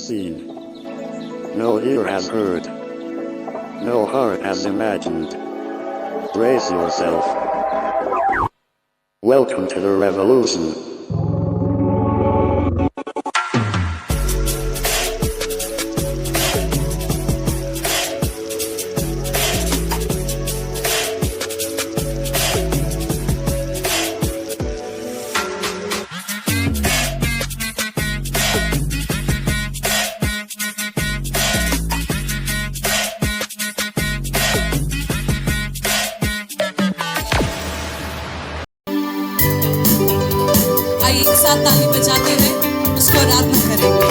seen, no ear has heard, no heart has imagined. Brace yourself. Welcome to the revolution. एक साथ ताली बजाते हुए उसको आराधना करेंगे।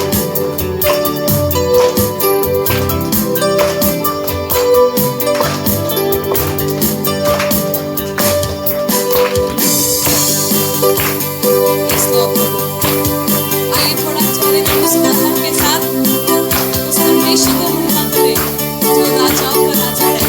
आइए थोड़ा चलेंगे उस धन के साथ, उस परमेश्वर को महिमा करें जो राजाओं का राजा है।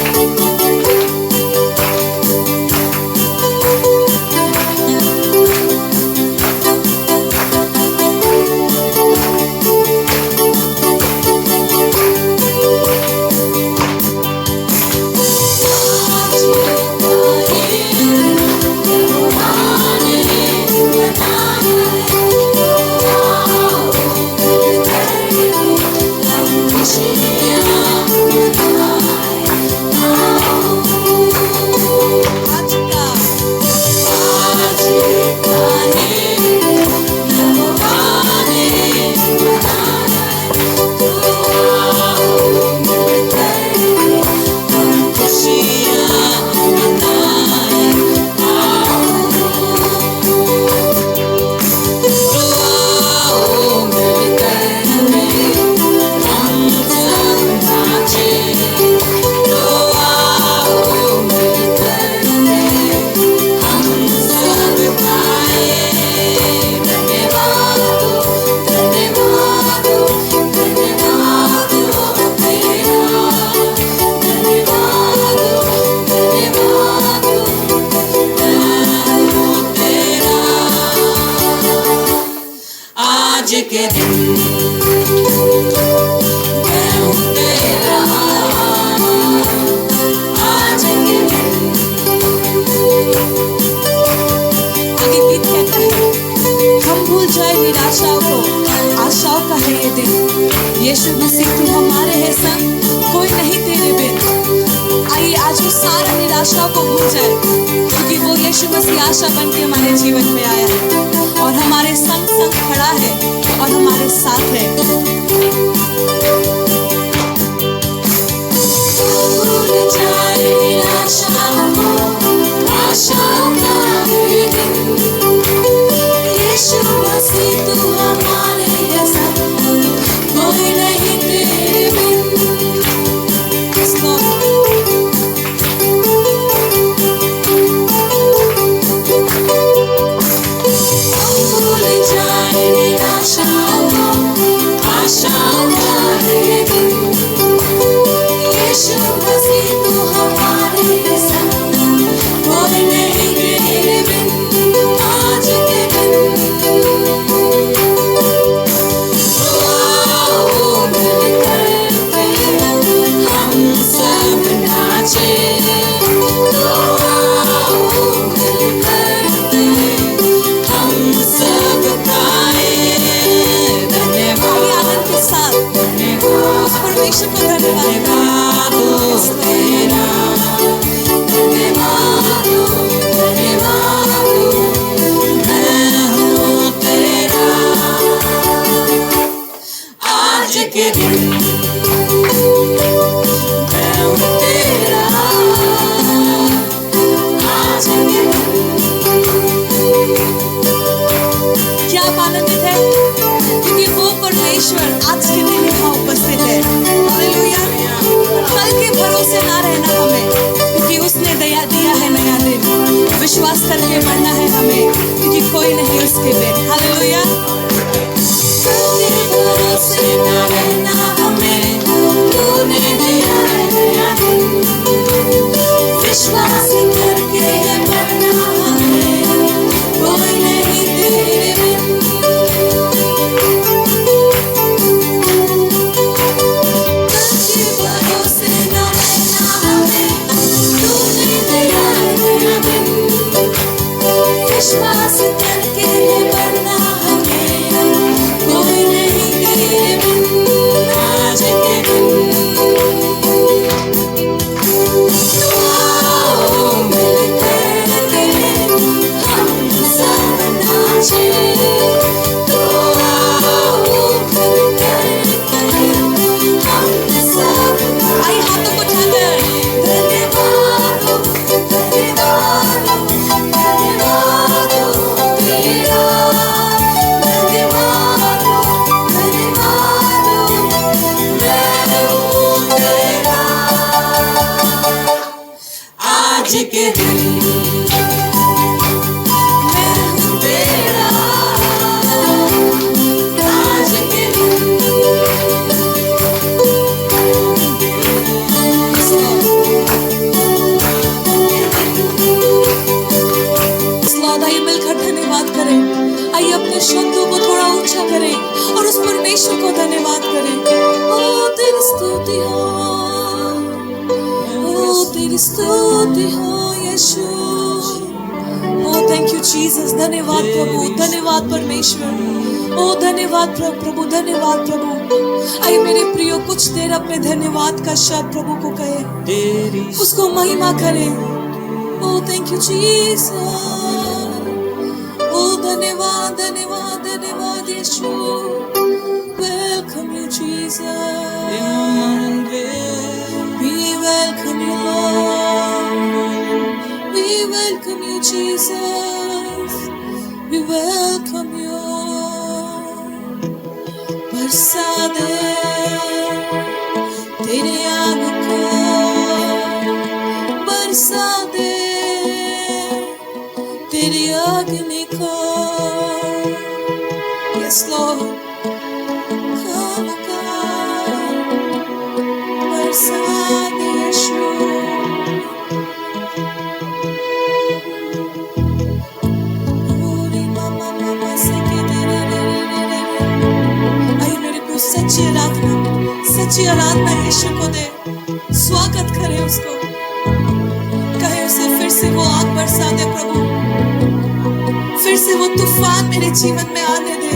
आज के दिन मैं हूँ तेरा, आज के दिन। आगे गीत कहता है, हम भूल जाए निराशाओं को, आशाओं का है ये दिन। यीशु मसीह तू हमारे है संग, कोई नहीं तेरे बिन। आइए आज वो सारा निराशाओं को भूल जाए, क्योंकि वो यीशु मसीह आशा बन के हमारे जीवन में आया है और हमारे संग संग खड़ा है और हमारे साथ है। भूल जाए निराशाओं को, आशाओं का है दिन। यीशु मसीह तू हमारे है संग, कोई नहीं तेरे बिन। विश्वास करके बढ़ना है हमें, क्योंकि कोई नहीं उसके बिन। हालेलुया। भरोसे न रहना हमें, तूने दिया है नया दिन। विश्वास करके बढ़ना हमें, कोई नहीं तेरे बिन। विश्वास करके बढ़ना हमें, कोई नहीं तेरे बिन आज के दिन। आओ मिलकर के हम सब नाचे, तो आओ मिलकर के हम सब नाचे। आइए हाथों को उठाकर धन्यवाद हो, धन्यवाद हो, धन्यवाद हो तेरा, धन्यवाद हो, धन्यवाद हो, मैं हूँ तेरा। आज के दिन मैं हूँ तेरा, आज के दिन। लॉर्ड आइए मिलकर धन्यवाद करें। आइए अपने शब्दों को थोड़ा ऊंचा करें और उस परमेश्वर को धन्यवाद करें। ओ तेरी स्तुति हो, ओ तेरी स्तुति हो यीशु। ओ थैंक यू जीसस। धन्यवाद प्रभु, धन्यवाद परमेश्वर। ओ धन्यवाद प्रभु, धन्यवाद प्रभु। आइए मेरे प्रियो कुछ देर अपने धन्यवाद का शब्द प्रभु को कहे, उसको महिमा करें। Oh thank you Jesus. ओ धन्यवाद, धन्यवाद, धन्यवाद यीशु। Welcome you Jesus, we welcome you Lord, we welcome you Jesus, we welcome you. बरसा दे तेरे आग को, बरसा दे तेरी अग्नि को। Yes Lord, come God, बरसा दे यीशु। आइए मेरे को सच्ची आराधना यीशु को दे। स्वागत करें उसको, कहे उसे फिर से वो आग बरसा दे प्रभु, फिर से वो तूफान मेरे जीवन में आने दे।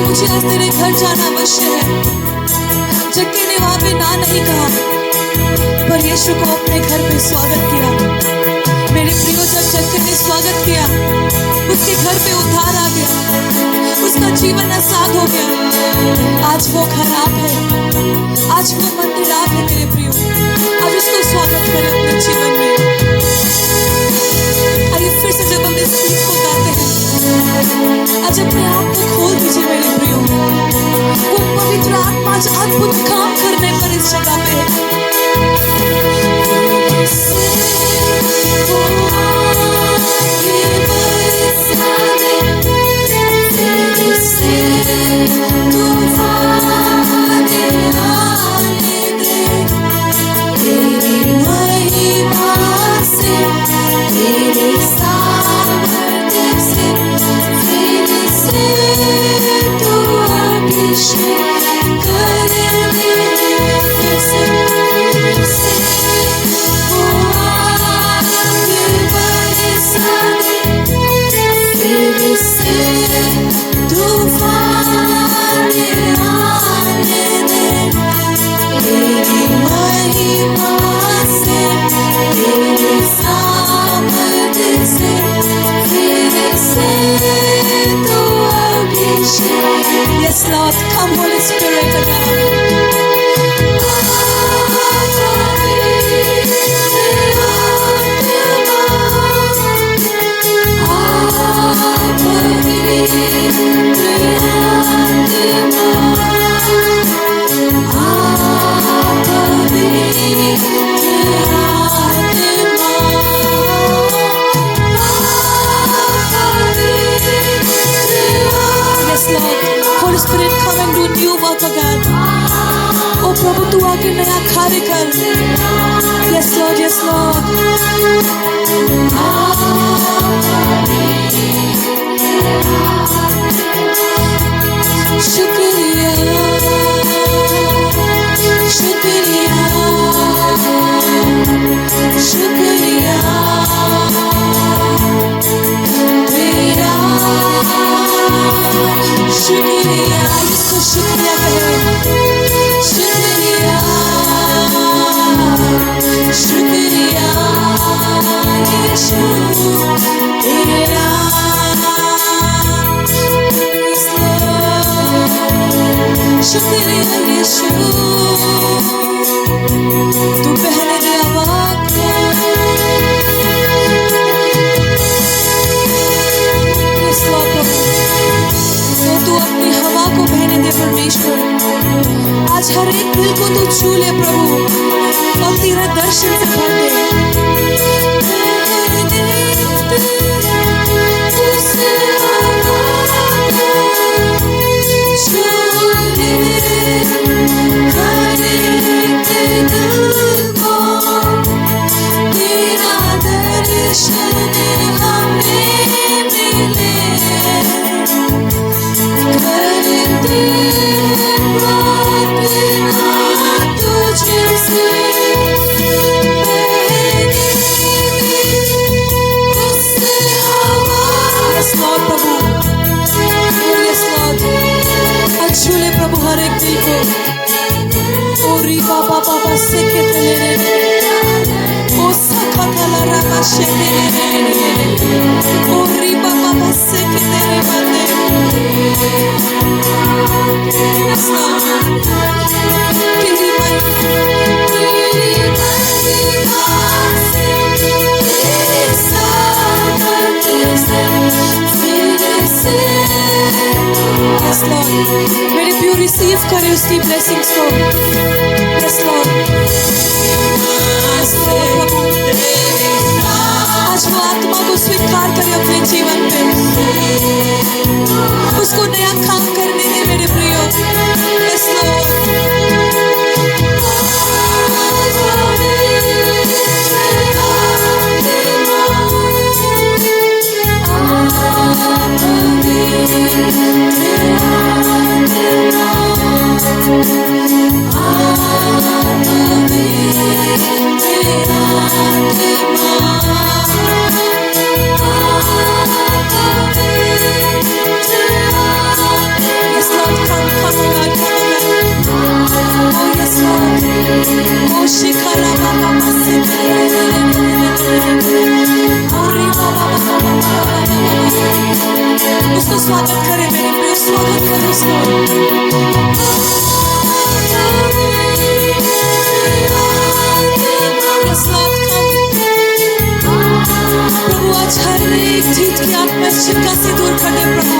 मुझे आज तेरे घर जाना अवश्य है। जक्के ने वहां पे ना नहीं कहा, पर यीशु को अपने घर पे स्वागत किया। मेरे प्रियो, जब जक्कई ने स्वागत किया, उसके घर पे उद्धार आ गया, उसका जीवन आसान हो गया। आज वो खराब है, आज वो मंदिर आप है मेरे प्रियो। आज उसको स्वागत करें अपने जीवन में। आइए फिर से जब हम इस गीत को गाते हैं, आज अपने आप को खोल दीजिए मेरे प्रियो। वो पवित्र आत्मा आज अद्भुत काम करने पर इस जगह पे है। Yes, Lord, come Holy Spirit again. ओ प्रभु, तू आके नया कार्य कर। Yes Lord, yes Lord. शुक्रिया, शुक्रिया, शुक्रिया तेरा, शुक्रिया। इसको शुक्रिया कहे, शुक्रिया, शुक्रिया यीशु तेरा। शुक्रिया यीशु, तू पहले दे आवाज़ को। यस लॉर्ड प्रभु, तू अपनी हवा को बहने दे परमेश्वर। आज हर एक दिल को तू छू ले प्रभु, और तेरा दर्शन से भर दे। छूले प्रभु हर एक दिल को। ओ री बाबा बाबा से के तेरे, ओ सखा कला रामा से तेरे, ओ री बाबा बाबा से के तेरे बंदे। तेरी Yes, Lord. मेरे प्यू रिसीव करे उसकी ब्लेसिंग्स को। Yes, Lord. आज वो आत्मा को स्वीकार करे अपने जीवन पे, उसको नया काम करने दे मेरे प्रियो। Yes, Lord. ओ शिखरा बाबा से उसको स्वागत करे मेरे प्रिय, स्वागत करे उसको। Yes, Lord, come. प्रभु आज हर एक चीज की आत्मा शिक्षा से दूर कर दे प्रभु।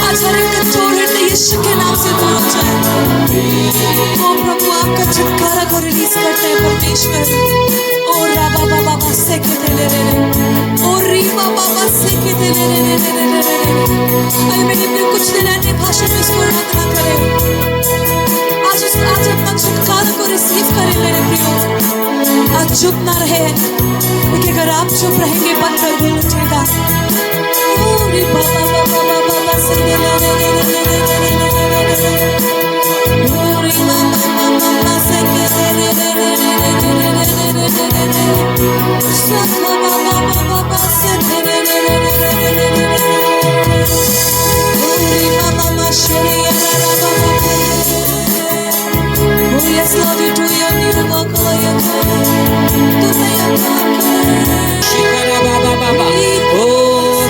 आज हर एक कठोर हृदय यीशु के नाम से दूर हो जाए। ओ प्रभु आपका छुटकारा को रिलीज करते हैं परमेश्वर। ओ राबा बाबा से के दे ले रे, ओ रीबा बाबा से के दे ले रे रे रे रे रे। अरे मेरे प्रिय कुछ देर अन्य भाषा में इसको आराधना करें। आज अपना छुटकारा को रिसीव करें मेरे प्रियो। आज चुप ना रहे, क्योंकि अगर आप चुप रहेंगे पत्थर भी उठेगा। ओ रे बाबा बाबा बाबा से ले ले ले ले ले ले ले। ओ रे बाबा बाबा से के ले ले ले ले ले ले ले ले। सखा बाबा बाबा से ले ले ले ले ले ले। ओ रे बाबा शरीया बाबा। Oh yes Lord, you do your miracle, तू नया काम कर। शिखरा बाबा बाबा ओ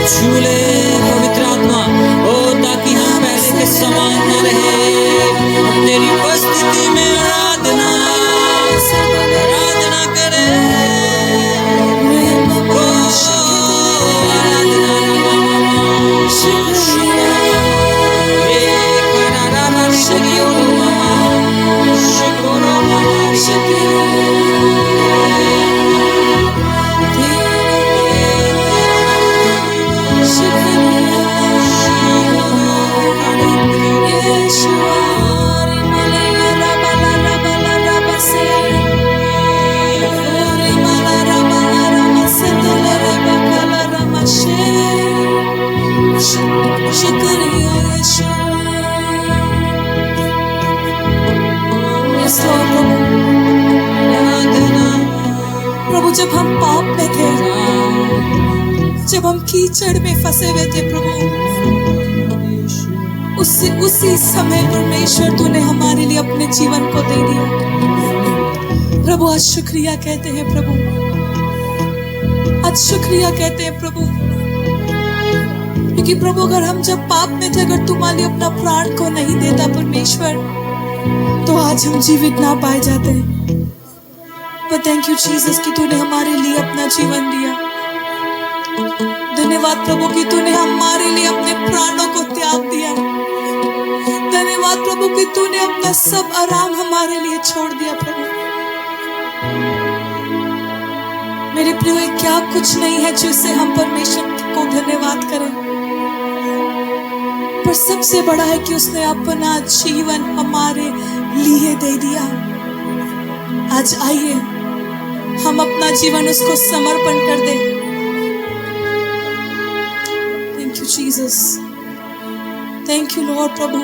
छूले पवित्र आत्मा, ओ ताकि हम पहले के समान न रहे। तेरी उपस्थिति में आराधना करे। ओ आराधना प्रभु, जब हम पाप में थे, जब हम कीचड़ में फंसे हुए थे प्रभु, उसी समय परमेश्वर तूने हमारे लिए अपने जीवन को दे दिया। प्रभु आज शुक्रिया कहते हैं प्रभु, आज शुक्रिया कहते हैं प्रभु, क्योंकि प्रभु अगर हम जब पाप में थे, अगर तुम्हारे लिए अपना प्राण को नहीं देता परमेश्वर, तो आज हम जीवित ना पाए जाते। पर थैंक यू जीसस कि तूने हमारे लिए अपना जीवन दिया। धन्यवाद प्रभु कि तूने हमारे लिए अपने प्राणों को त्याग दिया। धन्यवाद प्रभु कि तूने अपना सब आराम हमारे लिए छोड़ दिया। प्रभु मेरे प्रिय, क्या कुछ नहीं है जिससे हम परमेश्वर को धन्यवाद करें, पर सबसे बड़ा है कि उसने अपना जीवन हमारे लिए दे दिया। आज आइए हम अपना जीवन उसको समर्पण कर दें। Thank you Jesus, thank you Lord. प्रभु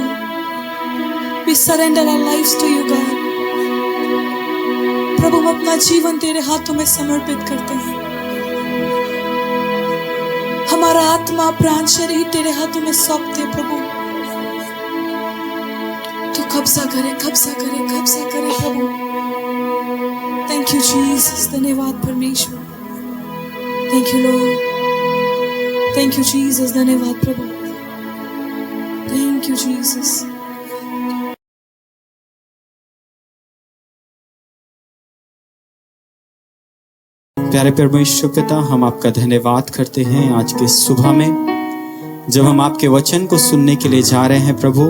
we surrender our lives to you God. प्रभु हम अपना जीवन तेरे हाथों में समर्पित करते हैं। हमारा आत्मा प्राण शरीर तेरे हाथों में सौंपते प्रभु। तो कब्जा करे, कब्जा करे, कब्जा करे प्रभु। थैंक यू जीसस, धन्यवाद परमेश्वर। Thank you Lord, thank you Jesus, धन्यवाद प्रभु। Thank you Jesus. प्यारे परमेश्वर पिता, हम आपका धन्यवाद करते हैं आज के सुबह में, जब हम आपके वचन को सुनने के लिए जा रहे हैं। प्रभु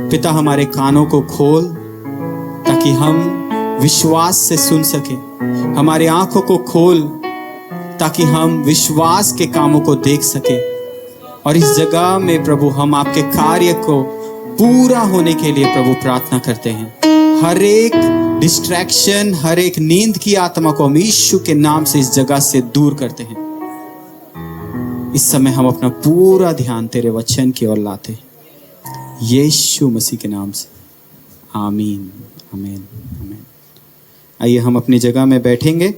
पिता, हमारे कानों को खोल ताकि हम विश्वास से सुन सके। हमारे आंखों को खोल ताकि हम विश्वास के कामों को देख सके। और इस जगह में प्रभु हम आपके कार्य को पूरा होने के लिए प्रभु प्रार्थना करते हैं। हर एक डिस्ट्रैक्शन, हर एक नींद की आत्मा को हम यीशु के नाम से इस जगह से दूर करते हैं। इस समय हम अपना पूरा ध्यान तेरे वचन की ओर लाते हैं, यीशु मसीह के नाम से। आमीन, आमीन, आमीन। आइए हम अपनी जगह में बैठेंगे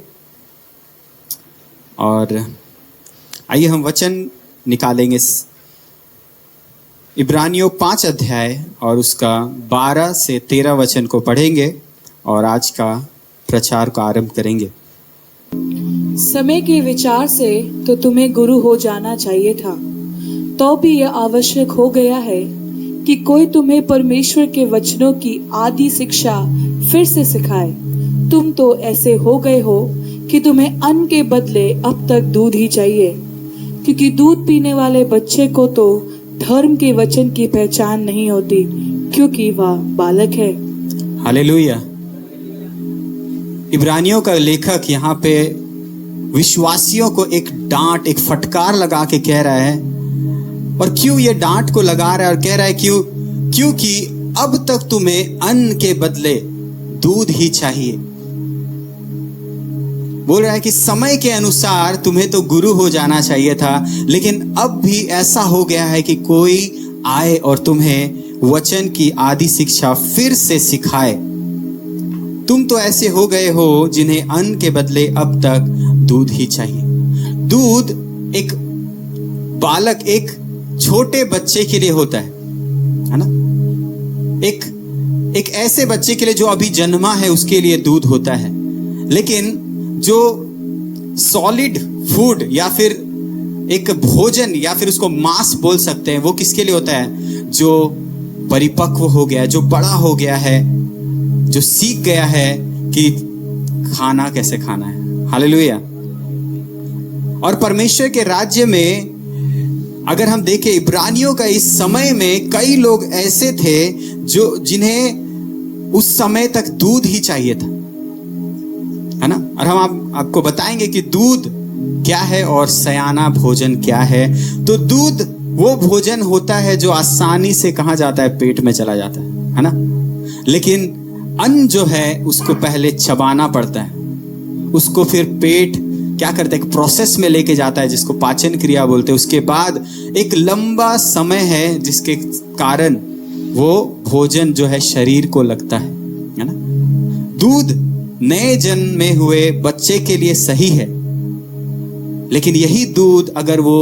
और आइए हम वचन निकालेंगे। इब्रानियों 5 अध्याय और उसका 12 से 13 वचन को पढ़ेंगे और आज का प्रचार का आरंभ करेंगे। समय के विचार से तो तुम्हें गुरु हो जाना चाहिए था, तो भी यह आवश्यक हो गया है कि कोई तुम्हें परमेश्वर के वचनों की आदि शिक्षा फिर से सिखाए। तुम तो ऐसे हो गए हो कि तुम्हें अन्न के बदले अब तक दूध ही चाहिए, क्योंकि दूध पीने वाले बच्चे को तो धर्म के वचन की पहचान नहीं होती, क्योंकि वह बालक है। हालेलुया। इब्रानियों का लेखक यहाँ पे विश्वासियों को एक डांट, एक फटकार लगा के कह रहा है। और क्यों ये डांट को लगा रहा है और कह रहा है क्योंकि अब तक तुम्हें अन्न के बदले दूध ही चाहिए। बोल रहा है कि समय के अनुसार तुम्हें तो गुरु हो जाना चाहिए था, लेकिन अब भी ऐसा हो गया है कि कोई आए और तुम्हें वचन की आदि शिक्षा फिर से सिखाए। तुम तो ऐसे हो गए हो जिन्हें अन्न के बदले अब तक दूध ही चाहिए। दूध एक बालक, एक छोटे बच्चे के लिए होता है ना। एक ऐसे बच्चे के लिए जो अभी जन्मा है उसके लिए दूध होता है। लेकिन जो सॉलिड फूड या फिर एक भोजन या फिर उसको मांस बोल सकते हैं, वो किसके लिए होता है? जो परिपक्व हो गया है, जो बड़ा हो गया है, जो सीख गया है कि खाना कैसे खाना है। हालेलुया। और परमेश्वर के राज्य में अगर हम देखें, इब्रानियों का इस समय में कई लोग ऐसे थे जो जिन्हें उस समय तक दूध ही चाहिए था, है ना। और हम आपको बताएंगे कि दूध क्या है और सयाना भोजन क्या है। तो दूध वो भोजन होता है जो आसानी से कहाँ जाता है? पेट में चला जाता है ना। लेकिन अन्न जो है उसको पहले चबाना पड़ता है, उसको फिर पेट क्या करता है? एक प्रोसेस में लेके जाता है जिसको पाचन क्रिया बोलते हैं। उसके बाद एक लंबा समय है जिसके कारण वो भोजन जो है शरीर को लगता है ना। दूध नए जन्मे हुए बच्चे के लिए सही है, लेकिन यही दूध अगर वो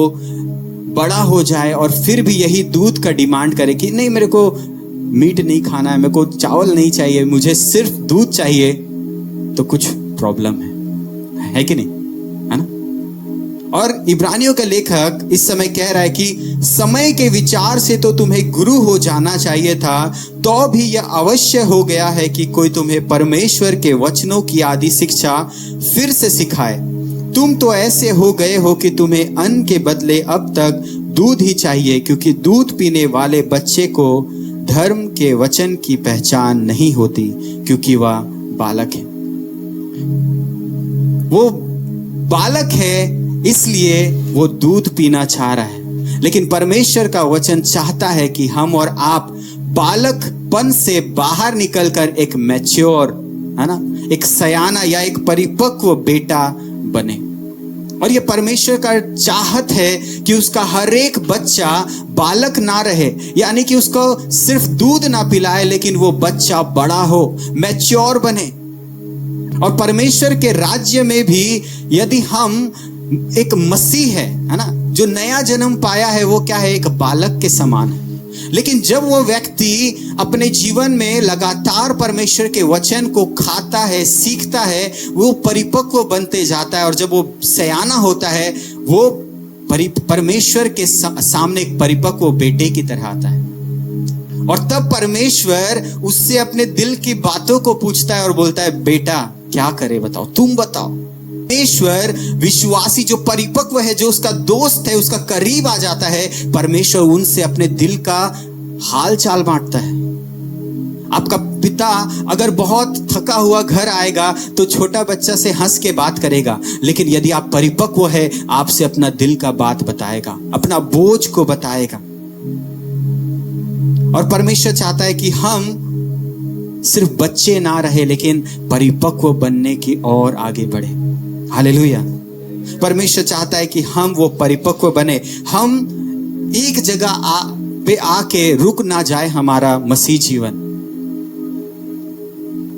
बड़ा हो जाए और फिर भी यही दूध का डिमांड करे कि नहीं, मेरे को मीट नहीं खाना है, मेरे को चावल नहीं चाहिए, मुझे सिर्फ दूध चाहिए, तो कुछ प्रॉब्लम है कि नहीं, है ना। और इब्रानियों का लेखक इस समय कह रहा है कि समय के विचार से तो तुम्हें गुरु हो जाना चाहिए था, तो भी यह अवश्य हो गया है कि कोई तुम्हें परमेश्वर के वचनों की आदि शिक्षा फिर से सिखाए। तुम तो ऐसे हो गए हो कि तुम्हें अन्न के बदले अब तक दूध ही चाहिए, क्योंकि दूध पीने वाले बच्चे को धर्म के वचन की पहचान नहीं होती, क्योंकि वह बालक है। वो बालक है इसलिए वो दूध पीना चाह रहा है, लेकिन परमेश्वर का वचन चाहता है कि हम और आप बालकपन से बाहर निकलकर एक मैच्योर, है ना, एक सयाना या एक परिपक्व बेटा बने। और ये परमेश्वर का चाहत है कि उसका हर एक बच्चा बालक ना रहे, यानी कि उसको सिर्फ दूध ना पिलाए, लेकिन वो बच्चा बड़ा हो, मैच्योर बने। और परमेश्वर के राज्य में भी यदि हम एक मसीह है ना, जो नया जन्म पाया है, वो क्या है? एक बालक के समान है। लेकिन जब वो व्यक्ति अपने जीवन में लगातार परमेश्वर के वचन को खाता है, सीखता है, वो परिपक्व बनते जाता है। और जब वो सयाना होता है, वो परमेश्वर के सामने एक परिपक्व बेटे की तरह आता है। और तब परमेश्वर उससे अपने दिल की बातों को पूछता है और बोलता है, बेटा क्या करे बताओ, तुम बताओ। परमेश्वर विश्वासी जो परिपक्व है, जो उसका दोस्त है, उसका करीब आ जाता है, परमेश्वर उनसे अपने दिल का हाल चाल बांटता है। आपका पिता अगर बहुत थका हुआ घर आएगा तो छोटा बच्चा से हंस के बात करेगा, लेकिन यदि आप परिपक्व है, आपसे अपना दिल का बात बताएगा, अपना बोझ को बताएगा। और परमेश्वर चाहता है कि हम सिर्फ बच्चे ना रहे, लेकिन परिपक्व बनने की ओर आगे बढ़े। हालेलुया। परमेश्वर चाहता है कि हम वो परिपक्व बने, हम एक जगह पे आके रुक ना जाए हमारा मसीह जीवन।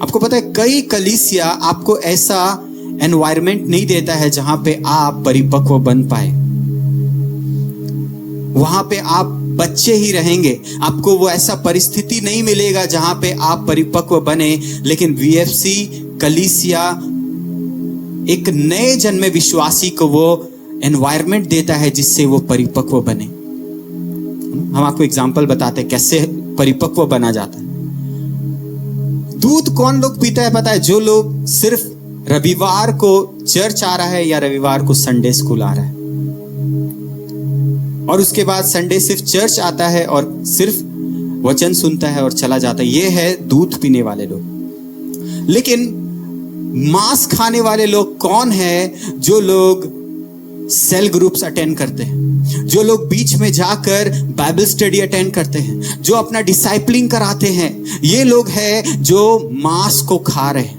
आपको पता है, कई कलीसिया आपको ऐसा एनवायरनमेंट नहीं देता है जहां पे आप परिपक्व बन पाए, वहां पे आप बच्चे ही रहेंगे, आपको वो ऐसा परिस्थिति नहीं मिलेगा जहां पे आप परिपक्व बने। लेकिन वीएफसी कलीसिया एक नए जन्मे विश्वासी को वो एनवायरनमेंट देता है जिससे वो परिपक्व बने। हम आपको एग्जांपल बताते हैं कैसे परिपक्व बना जाता है। दूध कौन लोग पीता है पता है? जो लोग सिर्फ रविवार को चर्च आ रहा है या रविवार को संडे स्कूल आ रहा है, और उसके बाद संडे सिर्फ चर्च आता है और सिर्फ वचन सुनता है और चला जाता है। ये है दूध पीने वाले लोग। लेकिन मांस खाने वाले लोग कौन है? जो लोग सेल ग्रुप्स अटेंड करते हैं, जो लोग बीच में जाकर बाइबल स्टडी अटेंड करते हैं, जो अपना डिसाइपलिंग कराते हैं। ये लोग हैं जो मांस को खा रहे हैं।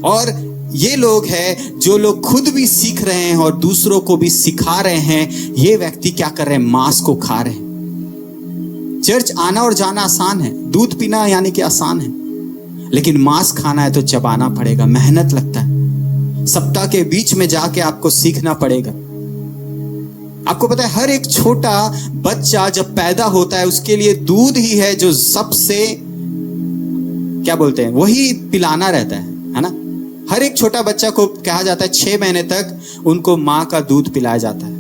और ये लोग हैं जो लोग खुद भी सीख रहे हैं और दूसरों को भी सिखा रहे हैं। ये व्यक्ति क्या कर रहे हैं? मांस को खा रहे हैं। चर्च आना और जाना आसान है, दूध पीना यानी कि आसान है, लेकिन मांस खाना है तो चबाना पड़ेगा, मेहनत लगता है। सप्ताह के बीच में जाके आपको सीखना पड़ेगा। आपको पता है हर एक छोटा बच्चा जब पैदा होता है उसके लिए दूध ही है जो सबसे क्या बोलते हैं, वही पिलाना रहता है ना। हर एक छोटा बच्चा को कहा जाता है 6 महीने तक उनको माँ का दूध पिलाया जाता है।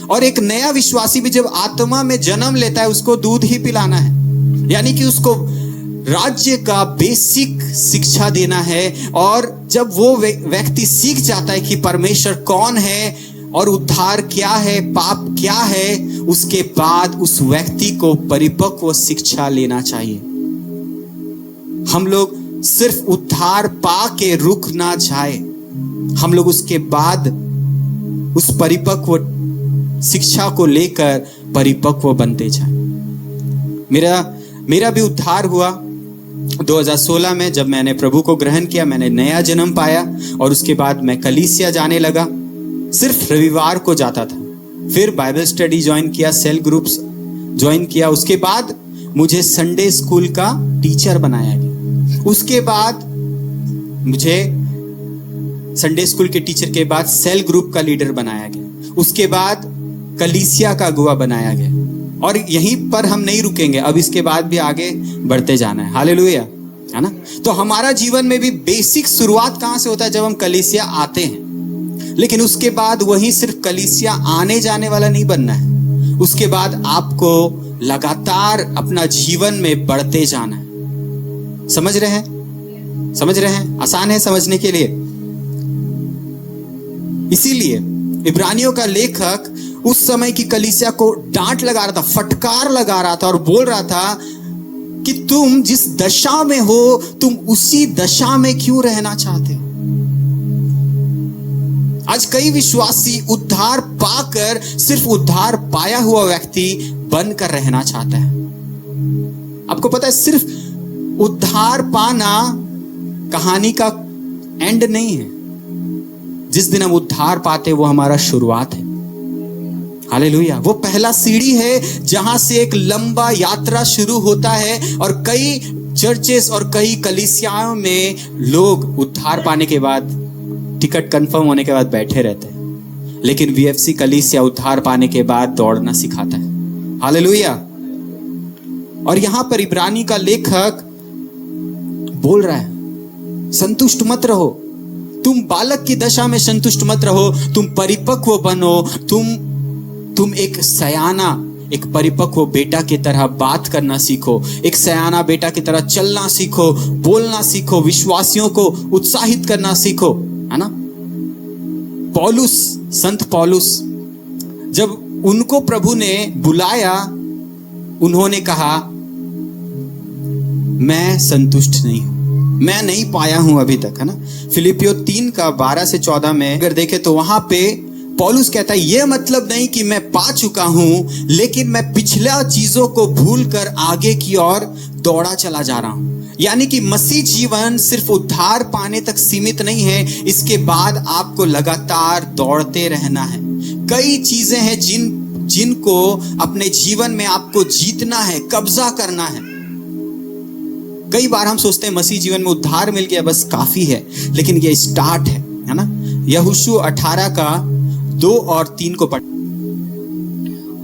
और एक नया विश्वासी भी जब आत्मा में जन्म लेता है उसको दूध ही पिलाना है, यानी कि उसको राज्य का बेसिक शिक्षा देना है। और जब वो व्यक्ति सीख जाता है कि परमेश्वर कौन है और उद्धार क्या है, पाप क्या है, उसके बाद उस व्यक्ति को परिपक्व शिक्षा लेना चाहिए। हम लोग सिर्फ उद्धार पा के रुक ना जाए, हम लोग उसके बाद उस परिपक्व शिक्षा को लेकर परिपक्व बनते जाए। मेरा भी उद्धार हुआ 2016 में जब मैंने प्रभु को ग्रहण किया। मैंने नया जन्म पाया और उसके बाद मैं कलीसिया जाने लगा। सिर्फ रविवार को जाता था, फिर बाइबल स्टडी ज्वाइन किया, सेल ग्रुप्स ज्वाइन किया। उसके बाद मुझे संडे स्कूल का टीचर बनाया गया। उसके बाद मुझे संडे स्कूल के टीचर के बाद सेल ग्रुप का लीडर बनाया गया। उसके बाद कलीसिया का अगुवा बनाया गया। और यहीं पर हम नहीं रुकेंगे, अब इसके बाद भी आगे बढ़ते जाना है। हालेलुया, है ना। तो हमारा जीवन में भी बेसिक शुरुआत कहां से होता है? जब हम कलीसिया आते हैं। लेकिन उसके बाद वहीं सिर्फ कलीसिया आने जाने वाला नहीं बनना है, उसके बाद आपको लगातार अपना जीवन में बढ़ते जाना है। समझ रहे हैं? समझ रहे हैं? आसान है समझने के लिए। इसीलिए इब्रानियों का लेखक उस समय की कलीसिया को डांट लगा रहा था, फटकार लगा रहा था और बोल रहा था कि तुम जिस दशा में हो तुम उसी दशा में क्यों रहना चाहते हो। आज कई विश्वासी उद्धार पाकर सिर्फ उद्धार पाया हुआ व्यक्ति बनकर रहना चाहता है। आपको पता है सिर्फ उद्धार पाना कहानी का एंड नहीं है। जिस दिन हम उद्धार पाते वो हमारा शुरुआत है। हालेलुया, वो पहला सीढ़ी है जहां से एक लंबा यात्रा शुरू होता है। और कई चर्चेस और कई कलीसियाओं में लोग उद्धार पाने के बाद, टिकट कंफर्म होने के बाद बैठे रहते हैं। लेकिन वीएफसी कलीसिया उद्धार पाने के बाद दौड़ना सिखाता है। हालेलुया। और यहां पर इब्रानी का लेखक बोल रहा है संतुष्ट मत रहो, तुम बालक की दशा में संतुष्ट मत रहो, तुम परिपक्व बनो। तुम एक सयाना, एक परिपक्व बेटा की तरह बात करना सीखो, एक सयाना बेटा की तरह चलना सीखो, बोलना सीखो, विश्वासियों को उत्साहित करना सीखो, है ना। पौलुस, संत पौलुस, जब उनको प्रभु ने बुलाया उन्होंने कहा मैं संतुष्ट नहीं हूं, मैं नहीं पाया हूं अभी तक, है ना। फिलिपियो 3 का 12 से 14 में अगर देखें तो वहां पे पौलुस कहता है यह मतलब नहीं कि मैं पा चुका हूं, लेकिन मैं पिछला चीजों को भूलकर आगे की ओर दौड़ा चला जा रहा हूं। यानी कि मसीह जीवन सिर्फ उद्धार पाने तक सीमित नहीं है, इसके बाद आपको लगातार दौड़ते रहना है। कई चीजें हैं जिनको अपने जीवन में आपको जीतना है, कब्जा करना है। कई बार हम सोचते हैं मसीह जीवन में उद्धार मिल गया बस काफी है, लेकिन ये स्टार्ट है ना। यहोशू 18 का 2 और 3 को पढ़।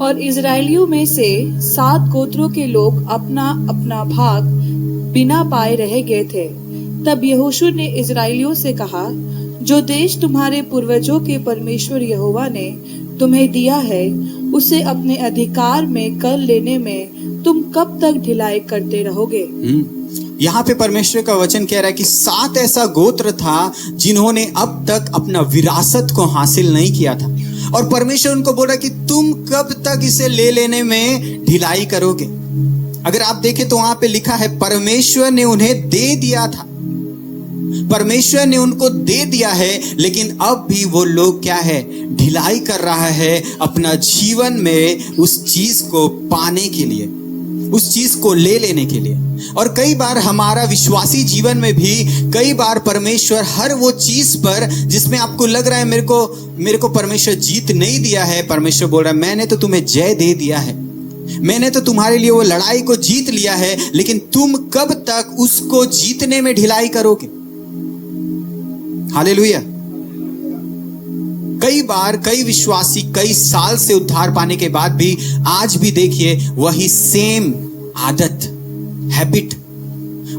और इजरायलियों में से 7 गोत्रों के लोग अपना अपना भाग बिना पाए रह गए थे। तब यहोशू ने इजरायलियों से कहा, जो देश तुम्हारे पूर्वजों के परमेश्वर यहोवा ने तुम्हें दिया है, उसे अपने अधिकार में कर लेने में तुम कब तक ढिलाई करते रहोगे? यहाँ पे परमेश्वर का वचन कह रहा है कि 7 ऐसा गोत्र था जिन्होंने अब तक अपना विरासत को हासिल नहीं किया था, और परमेश्वर उनको बोल रहा है कि तुम कब तक इसे ले लेने में ढिलाई करोगे। अगर आप देखें तो वहां पे लिखा है परमेश्वर ने उन्हें दे दिया था, परमेश्वर ने उनको दे दिया है, लेकिन अब भी वो लोग क्या है, ढिलाई कर रहा है अपना जीवन में उस चीज को पाने के लिए, उस चीज को ले लेने के लिए। और कई बार हमारा विश्वासी जीवन में भी कई बार परमेश्वर हर वो चीज पर जिसमें आपको लग रहा है मेरे को परमेश्वर जीत नहीं दिया है, परमेश्वर बोल रहा है मैंने तो तुम्हें जय दे दिया है, मैंने तो तुम्हारे लिए वो लड़ाई को जीत लिया है, लेकिन तुम कब तक उसको जीतने में ढिलाई करोगे? हालेलुया। कई बार कई विश्वासी कई साल से उद्धार पाने के बाद भी आज भी देखिए वही सेम आदत, हैबिट,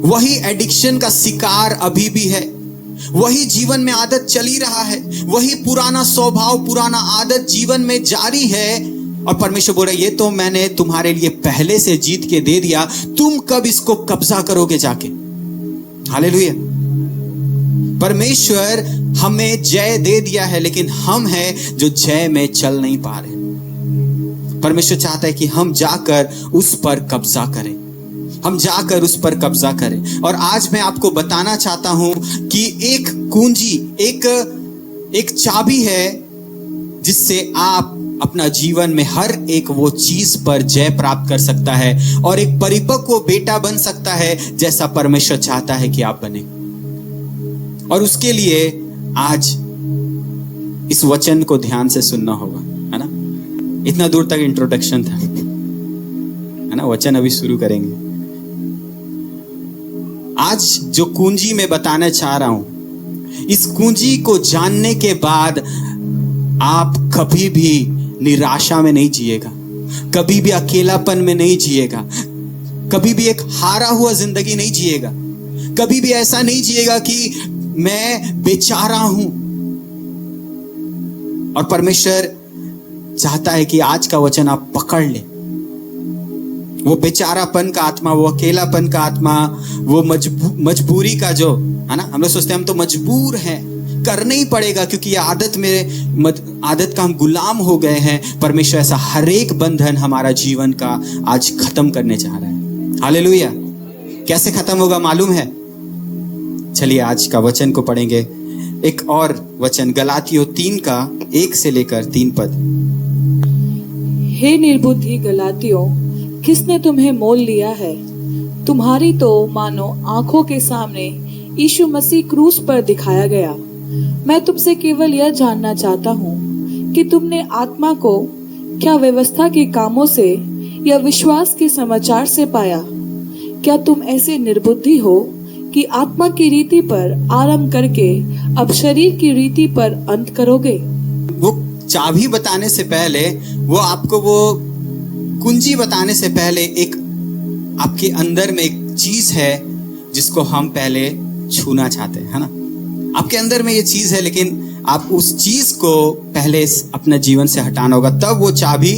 वही एडिक्शन का शिकार अभी भी है, वही जीवन में आदत चली रहा है, वही पुराना स्वभाव पुराना आदत जीवन में जारी है। और परमेश्वर बोल रहा है ये तो मैंने तुम्हारे लिए पहले से जीत के दे दिया, तुम कब इसको कब्जा करोगे जाके? हालेलुया। परमेश्वर हमें जय दे दिया है, लेकिन हम हैं जो जय में चल नहीं पा रहे। परमेश्वर चाहता है कि हम जाकर उस पर कब्जा करें, हम जाकर उस पर कब्जा करें। और आज मैं आपको बताना चाहता हूं कि एक कुंजी, एक चाबी है जिससे आप अपना जीवन में हर एक वो चीज पर जय प्राप्त कर सकता है और एक परिपक्व बेटा बन सकता है जैसा परमेश्वर चाहता है कि आप बने। और उसके लिए आज इस वचन को ध्यान से सुनना होगा, है ना। इतना दूर तक इंट्रोडक्शन था, है ना। वचन अभी शुरू करेंगे। आज जो कुंजी मैं बताना चाह रहा हूं, इस कुंजी को जानने के बाद आप कभी भी निराशा में नहीं जिएगा, कभी भी अकेलापन में नहीं जिएगा, कभी भी एक हारा हुआ जिंदगी नहीं जिएगा, कभी भी ऐसा नहीं जिएगा कि मैं बेचारा हूं। और परमेश्वर चाहता है कि आज का वचन आप पकड़ ले। वो बेचारापन का आत्मा, वो अकेलापन का आत्मा, वो मजबूरी का जो, है ना, हम लोग सोचते हैं हम तो मजबूर हैं, करना ही पड़ेगा क्योंकि ये आदत का हम गुलाम हो गए हैं। परमेश्वर ऐसा हर एक बंधन हमारा जीवन का आज खत्म करने चाह रहा है। हालेलुया। कैसे खत्म होगा मालूम है? चलिए आज का वचन को पढ़ेंगे। एक और वचन गलातियों 3 का 1 से लेकर 3 पद। हे निर्बुद्धि गलातियों, किसने तुम्हें मोल लिया है? तुम्हारी तो मानो आंखों के सामने यीशु मसीह क्रूस पर दिखाया गया। मैं तुमसे केवल यह जानना चाहता हूँ कि तुमने आत्मा को क्या व्यवस्था के कामों से या विश्वास के समाचार से पाया? क्या तुम ऐसे निर्बुद्धि हो कि आत्मा की रीति पर आरंभ करके अब शरीर की रीति पर अंत करोगे? वो चाबी बताने से पहले, वो आपको वो कुंजी बताने से पहले एक आपके अंदर में एक चीज है जिसको हम पहले छूना चाहते हैं, है ना। आपके अंदर में ये चीज है, लेकिन आप उस चीज को पहले अपने जीवन से हटाना होगा, तब वो चाबी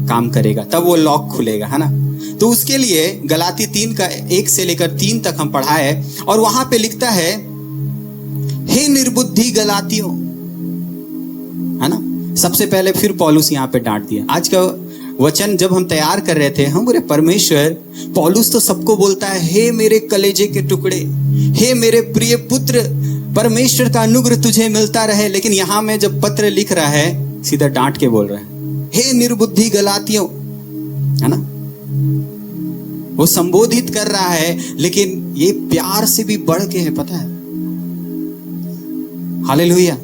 काम करेगा, तब वो लॉक खुलेगा, है ना। तो उसके लिए गलाती 3 का 1 से लेकर 3 तक हम पढ़ा है, और वहां पे लिखता है हे निर्बुद्धि गलातियों, है ना। सबसे पहले फिर पौलुस यहाँ पे डांट दिया। आज का वचन जब हम तैयार कर रहे थे, हम बोले परमेश्वर, पौलुस तो सबको बोलता है हे मेरे कलेजे के टुकड़े, हे मेरे प्रिय पुत्र, परमेश्वर का अनुग्रह तुझे मिलता रहे, लेकिन यहाँ में जब पत्र लिख रहा है सीधा डांट के बोल रहा है हे निर्बुद्धि गलातियों, है ना। वो संबोधित कर रहा है, लेकिन ये प्यार से भी बढ़ के है, पता है। हालेलुया।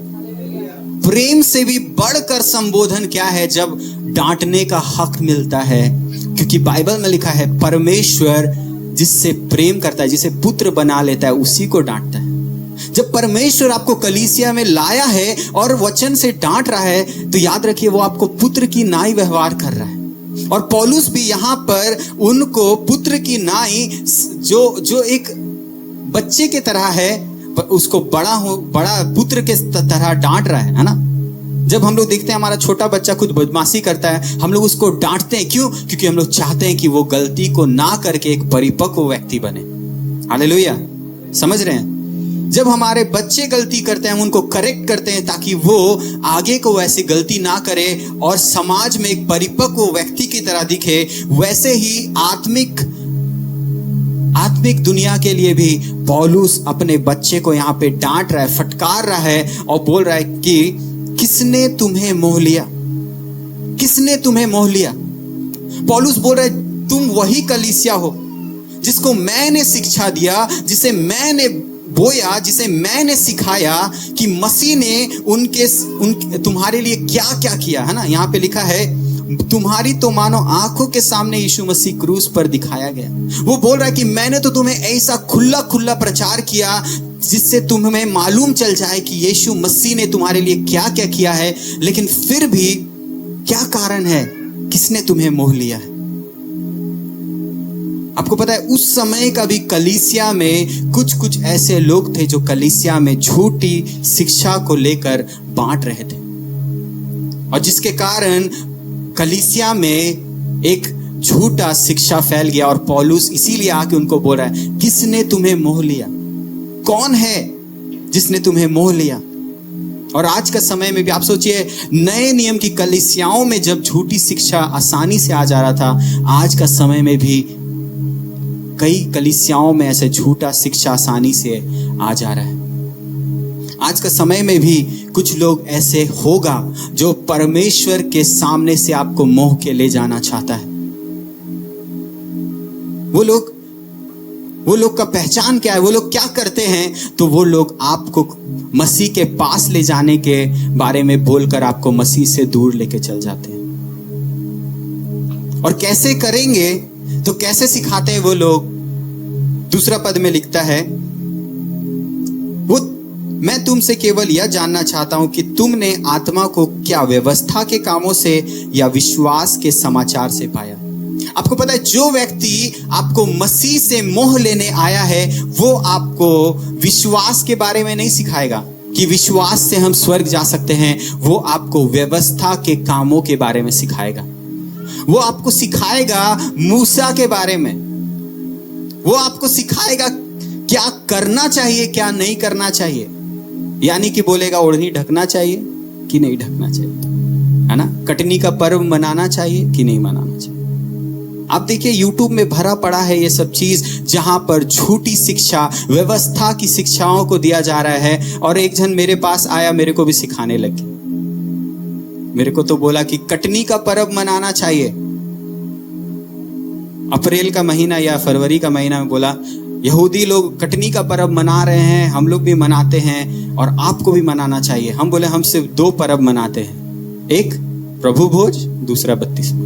प्रेम से भी बढ़कर संबोधन क्या है? जब डांटने का हक मिलता है, क्योंकि बाइबल में लिखा है परमेश्वर जिससे प्रेम करता है, जिसे पुत्र बना लेता है, उसी को डांटता है। जब परमेश्वर आपको कलीसिया में लाया है और वचन से डांट रहा है, तो याद रखिए वो आपको पुत्र की नाई व्यवहार कर रहा है। और पौलुस भी यहाँ पर उनको पुत्र की नाई, जो एक बच्चे के तरह है, उसको बड़ा पुत्र के तरह डांट रहा है ना। जब हम लोग देखते हैं हमारा छोटा बच्चा कुछ बदमाशी करता है, हम लोग उसको डांटते हैं। क्यों? क्योंकि हम लोग चाहते हैं कि वो गलती को ना करके एक परिपक्व व्यक्ति बने। हालेलुया, समझ रहे हैं? जब हमारे बच्चे गलती करते हैं, हम उनको करेक्ट करते हैं ताकि वो आगे को वैसी गलती ना करे और समाज में एक परिपक्व व्यक्ति की तरह दिखे। वैसे ही आत्मिक दुनिया के लिए भी पौलुस अपने बच्चे को यहाँ पे डांट रहा है, फटकार रहा है और बोल रहा है कि किसने तुम्हें मोह लिया? किसने तुम्हें मोह लिया? पौलुस बोल रहा है तुम वही कलीसिया हो जिसको मैंने शिक्षा दिया, जिसे मैंने बोया, जिसे मैंने सिखाया कि मसीह ने तुम्हारे लिए क्या क्या किया है ना। यहाँ पे लिखा है तुम्हारी तो मानो आंखों के सामने यीशु मसीह क्रूस पर दिखाया गया। वो बोल रहा है कि मैंने तो तुम्हें ऐसा खुला खुला प्रचार किया जिससे तुम्हें मालूम चल जाए कि यीशु मसीह ने तुम्हारे लिए क्या क्या किया है। लेकिन फिर भी क्या कारण है? किसने तुम्हें मोह लिया है? आपको पता है उस समय का भी कलीसिया में कुछ ऐसे लोग थे जो कलीसिया में झूठी शिक्षा को लेकर बांट रहे थे, और जिसके कारण कलीसिया में एक झूठा शिक्षा फैल गया। और पौलुस इसीलिए आके उनको बोल रहा है किसने तुम्हें मोह लिया? कौन है जिसने तुम्हें मोह लिया? और आज का समय में भी आप सोचिए, नए नियम की कलीसियाओं में जब झूठी शिक्षा आसानी से आ जा रहा था, आज का समय में भी कई कलीसियाओं में ऐसे झूठा शिक्षा आसानी से आ जा रहा है। आज का समय में भी कुछ लोग ऐसे होगा जो परमेश्वर के सामने से आपको मोह के ले जाना चाहता है। वो लोग का पहचान क्या है? वो लोग क्या करते हैं? तो वो लोग आपको मसीह के पास ले जाने के बारे में बोलकर आपको मसीह से दूर लेके चल जाते हैं। और कैसे करेंगे? तो कैसे सिखाते हैं वो लोग? दूसरा पद में लिखता है मैं तुमसे केवल यह जानना चाहता हूं कि तुमने आत्मा को क्या व्यवस्था के कामों से या विश्वास के समाचार से पाया? आपको पता है जो व्यक्ति आपको मसीह से मोह लेने आया है, वो आपको विश्वास के बारे में नहीं सिखाएगा कि विश्वास से हम स्वर्ग जा सकते हैं। वो आपको व्यवस्था के कामों के बारे में सिखाएगा। वो आपको सिखाएगा मूसा के बारे में। वो आपको सिखाएगा क्या करना चाहिए, क्या नहीं करना चाहिए। यानी कि बोलेगा ओढ़नी ढकना चाहिए कि नहीं ढकना चाहिए, है ना। कटनी का पर्व मनाना चाहिए कि नहीं मनाना चाहिए। आप देखिए यूट्यूब में भरा पड़ा है ये सब चीज, जहां पर झूठी शिक्षा, व्यवस्था की शिक्षाओं को दिया जा रहा है। और एक जन मेरे पास आया, मेरे को भी सिखाने लगी। मेरे को तो बोला कि कटनी का पर्व मनाना चाहिए। अप्रैल का महीना या फरवरी का महीना में बोला यहूदी लोग कटनी का पर्व मना रहे हैं, हम लोग भी मनाते हैं और आपको भी मनाना चाहिए। हम बोले हम सिर्फ 2 पर्व मनाते हैं, एक प्रभु भोज, दूसरा बपतिस्मा,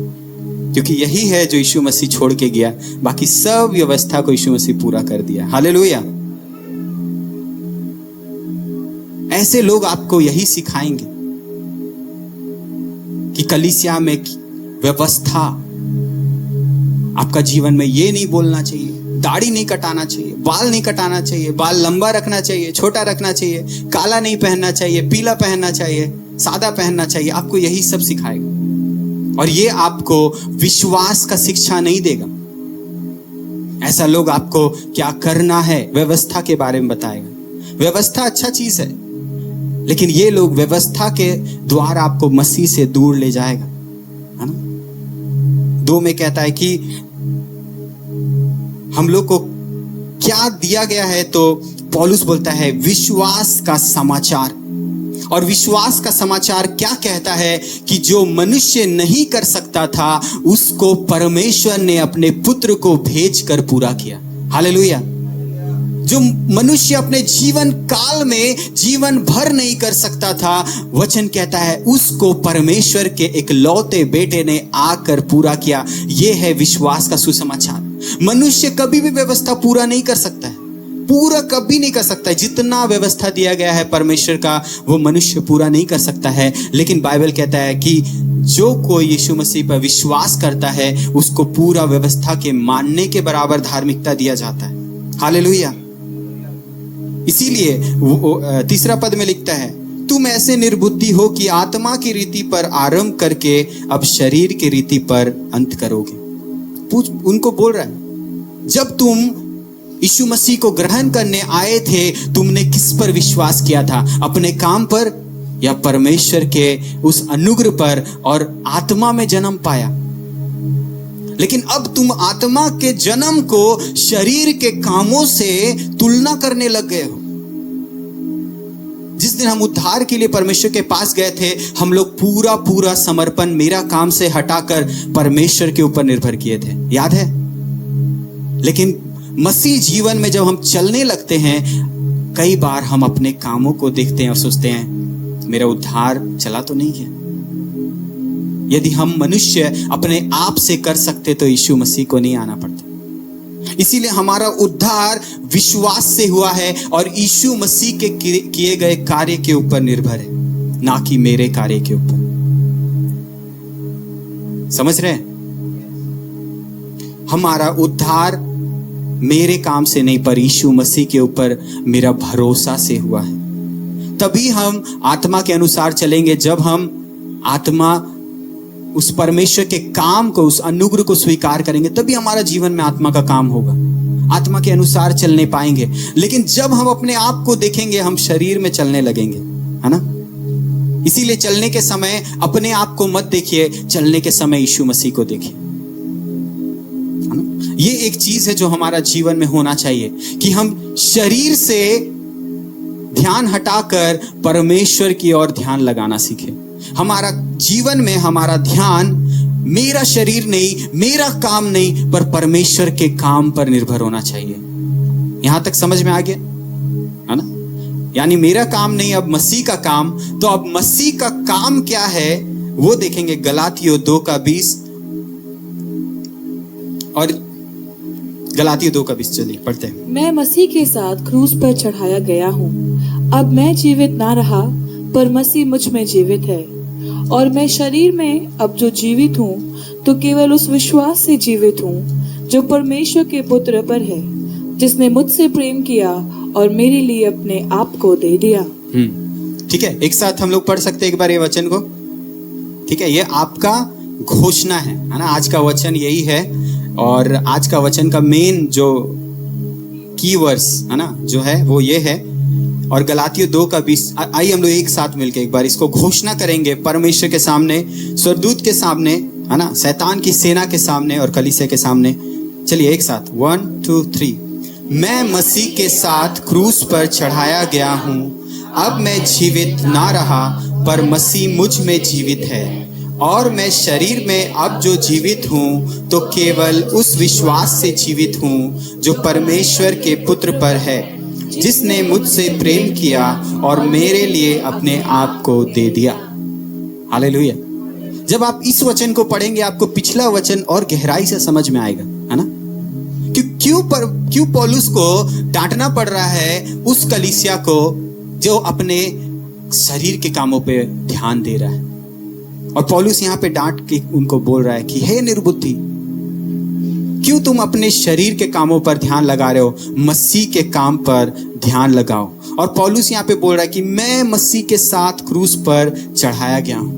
क्योंकि यही है जो यीशु मसीह छोड़ के गया। बाकी सब व्यवस्था को यीशु मसीह पूरा कर दिया। हालेलुया। ऐसे लोग आपको यही सिखाएंगे कि कलीसिया में व्यवस्था, आपका जीवन में ये नहीं बोलना चाहिए, दाढ़ी नहीं कटाना चाहिए, बाल नहीं कटाना चाहिए, बाल लंबा रखना चाहिए, छोटा रखना चाहिए, काला नहीं पहनना चाहिए, पीला पहनना चाहिए, सादा पहनना चाहिए। आपको यही सब सिखाएगा और ये आपको विश्वास का शिक्षा नहीं देगा। ऐसा लोग आपको क्या करना है व्यवस्था के बारे में बताएगा। व्यवस्था अच्छा चीज है, लेकिन ये लोग व्यवस्था के द्वारा आपको मसीह से दूर ले जाएगा, है ना। 2 में कहता है कि हम लोग को क्या दिया गया है, तो पौलुस बोलता है विश्वास का समाचार। और विश्वास का समाचार क्या कहता है कि जो मनुष्य नहीं कर सकता था उसको परमेश्वर ने अपने पुत्र को भेजकर पूरा किया। हालेलुया। जो मनुष्य अपने जीवन काल में जीवन भर नहीं कर सकता था, वचन कहता है उसको परमेश्वर के इकलौते बेटे ने आकर पूरा किया। यह है विश्वास का सुसमाचार। मनुष्य कभी भी व्यवस्था पूरा नहीं कर सकता है, पूरा कभी नहीं कर सकता है। जितना व्यवस्था दिया गया है परमेश्वर का, वो मनुष्य पूरा नहीं कर सकता है। लेकिन बाइबल कहता है कि जो कोई यीशु मसीह पर विश्वास करता है उसको पूरा व्यवस्था के मानने के बराबर धार्मिकता दिया जाता है। हालेलुया। इसीलिए वो तीसरा पद में लिखता है, तुम ऐसे निर्बुद्धि हो कि आत्मा की रीति पर आरंभ करके अब शरीर की रीति पर अंत करोगे। उनको बोल रहा है, जब तुम यीशु मसीह को ग्रहण करने आए थे, तुमने किस पर विश्वास किया था? अपने काम पर या परमेश्वर के उस अनुग्रह पर, और आत्मा में जन्म पाया। लेकिन अब तुम आत्मा के जन्म को शरीर के कामों से तुलना करने लग गए हो। जिस दिन हम उद्धार के लिए परमेश्वर के पास गए थे, हम लोग पूरा समर्पण मेरा काम से हटाकर परमेश्वर के ऊपर निर्भर किए थे, याद है? लेकिन मसीह जीवन में जब हम चलने लगते हैं, कई बार हम अपने कामों को देखते हैं और सोचते हैं मेरा उद्धार चला तो नहीं है। यदि हम मनुष्य अपने आप से कर सकते तो यीशु मसीह को नहीं आना पड़ता। इसीलिए हमारा उद्धार विश्वास से हुआ है और यीशु मसीह के किए गए कार्य के ऊपर निर्भर है, ना कि मेरे कार्य के ऊपर। समझ रहे हैं? हमारा उद्धार मेरे काम से नहीं, पर यीशु मसीह के ऊपर मेरा भरोसा से हुआ है। तभी हम आत्मा के अनुसार चलेंगे। जब हम आत्मा उस परमेश्वर के काम को, उस अनुग्रह को स्वीकार करेंगे, तभी हमारा जीवन में आत्मा का काम होगा। आत्मा के अनुसार चलने पाएंगे। लेकिन जब हम अपने आप को देखेंगे, हम शरीर में चलने लगेंगे, है ना? इसीलिए चलने के समय अपने आप को मत देखिए, चलने के समय यीशु मसीह को देखिए। ये एक चीज है जो हमारा जीवन में होना चाहिए कि हम शरीर से ध्यान हटाकर परमेश्वर की ओर ध्यान लगाना सीखें। हमारा जीवन में हमारा ध्यान मेरा शरीर नहीं, मेरा काम नहीं, पर परमेश्वर के काम पर निर्भर होना चाहिए। यहां तक समझ में आ गया, है ना? यानी मेरा काम नहीं, अब मसीह का काम। तो अब मसीह का काम क्या है वो देखेंगे। गलातियों 2:20 और गलातियों 2:20 चलिए पढ़ते हैं। मैं मसीह के साथ क्रूस पर चढ़ाया गया हूँ। अब मैं जीवित ना रहा, पर मसीह मुझ में जीवित है। और मैं शरीर में अब जो जीवित हूँ, तो केवल उस विश्वास से जीवित हूँ जो परमेश्वर के पुत्र पर है, जिसने मुझसे प्रेम किया और मेरे लिए अपने आप को दे दिया। ठीक है, एक साथ हम लोग पढ़ सकते हैं एक बार ये वचन को। ठीक है, ये आपका घोषणा है ना? आज का वचन यही है। और आज का वचन का मेन जो की वर्स है ना, जो है वो ये है। और गलातियों 2:20, आइए हम लोग एक साथ मिलकर एक बार इसको घोषणा करेंगे परमेश्वर के सामने, स्वर्गदूत के सामने, है ना, शैतान की सेना के सामने और कलीसिया के सामने। चलिए एक साथ 1 2 3। मैं मसीह के साथ क्रूस पर चढ़ाया गया हूँ। अब मैं जीवित ना रहा, पर मसीह मुझ में जीवित है। और मैं शरीर में अब जो जीवित हूँ, तो केवल उस विश्वास से जीवित हूँ जो परमेश्वर के पुत्र पर है, जिसने मुझसे प्रेम किया और मेरे लिए अपने आप को दे दिया। हालेलुया। जब आप इस वचन को पढ़ेंगे, आपको पिछला वचन और गहराई से समझ में आएगा, है ना? क्यों पौलुस को डांटना पड़ रहा है उस कलीसिया को जो अपने शरीर के कामों पे ध्यान दे रहा है। और पौलुस यहाँ पे डांट के उनको बोल रहा है कि हे निर्बुद्धि, क्यों तुम अपने शरीर के कामों पर ध्यान लगा रहे हो? मसीह के काम पर ध्यान लगाओ। और पौलुस यहाँ पे बोल रहा है कि मैं मसीह के साथ क्रूस पर चढ़ाया गया हूं,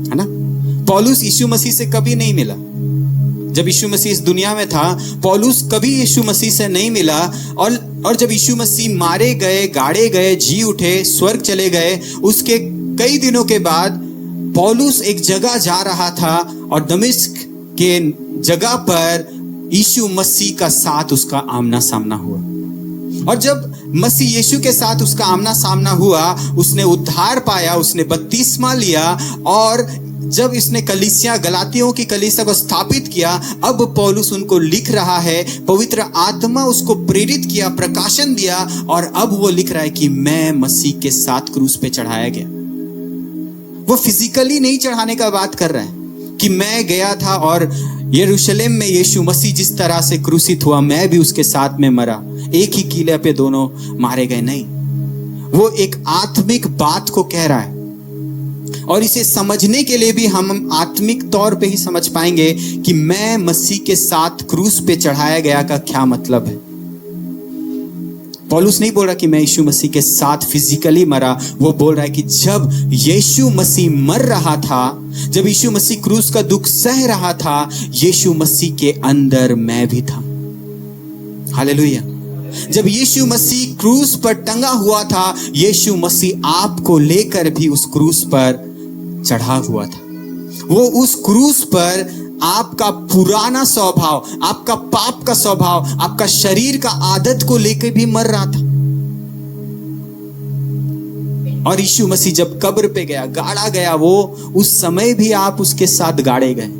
है ना? पौलुस यीशु मसीह से कभी नहीं मिला। जब यीशु मसीह इस दुनिया में था, पौलुस कभी यीशु मसीह से नहीं मिला। और जब यीशु मसीह मारे गए, गाड़े गए, जी उठे, स्वर्ग चले गए, उसके कई दिनों के बाद पौलुस एक जगह जा रहा था और दमिश्क के जगह पर यीशु मसीह का साथ उसका आमना सामना हुआ। और जब मसीह यीशु के साथ उसका आमना सामना हुआ, उसने उद्धार पाया, उसने बपतिस्मा लिया। और जब इसने कलीसिया, गलातियों की कलीसिया को स्थापित किया, अब पौलुस उनको लिख रहा है। पवित्र आत्मा उसको प्रेरित किया, प्रकाशन दिया, और अब वो लिख रहा है कि मैं मसीह के साथ क्रूस पे चढ़ाया गया। वो फिजिकली नहीं चढ़ाने का बात कर रहा है कि मैं गया था और यरूशलेम में यीशु मसीह जिस तरह से क्रूसित हुआ, मैं भी उसके साथ में मरा, एक ही कीले पे दोनों मारे गए। नहीं, वो एक आत्मिक बात को कह रहा है। और इसे समझने के लिए भी हम आत्मिक तौर पे ही समझ पाएंगे कि मैं मसीह के साथ क्रूस पे चढ़ाया गया का क्या मतलब है। पौलुस नहीं बोल रहा कि मैं यीशु मसीह के साथ फिजिकली मरा, वो बोल रहा है कि जब यीशु मसीह मर रहा था, जब यीशु मसीह क्रूस का दुख सह रहा था, यीशु मसीह के अंदर मैं भी था। हालेलुया। जब यीशु मसीह क्रूस पर टंगा हुआ था, यीशु मसीह आपको लेकर भी उस क्रूस पर चढ़ा हुआ था। वो उस क्रूस पर आपका पुराना स्वभाव, आपका पाप का स्वभाव, आपका शरीर का आदत को लेकर भी मर रहा था। और यीशु मसीह जब कब्र पे गया, गाड़ा गया, वो उस समय भी आप उसके साथ गाड़े गए।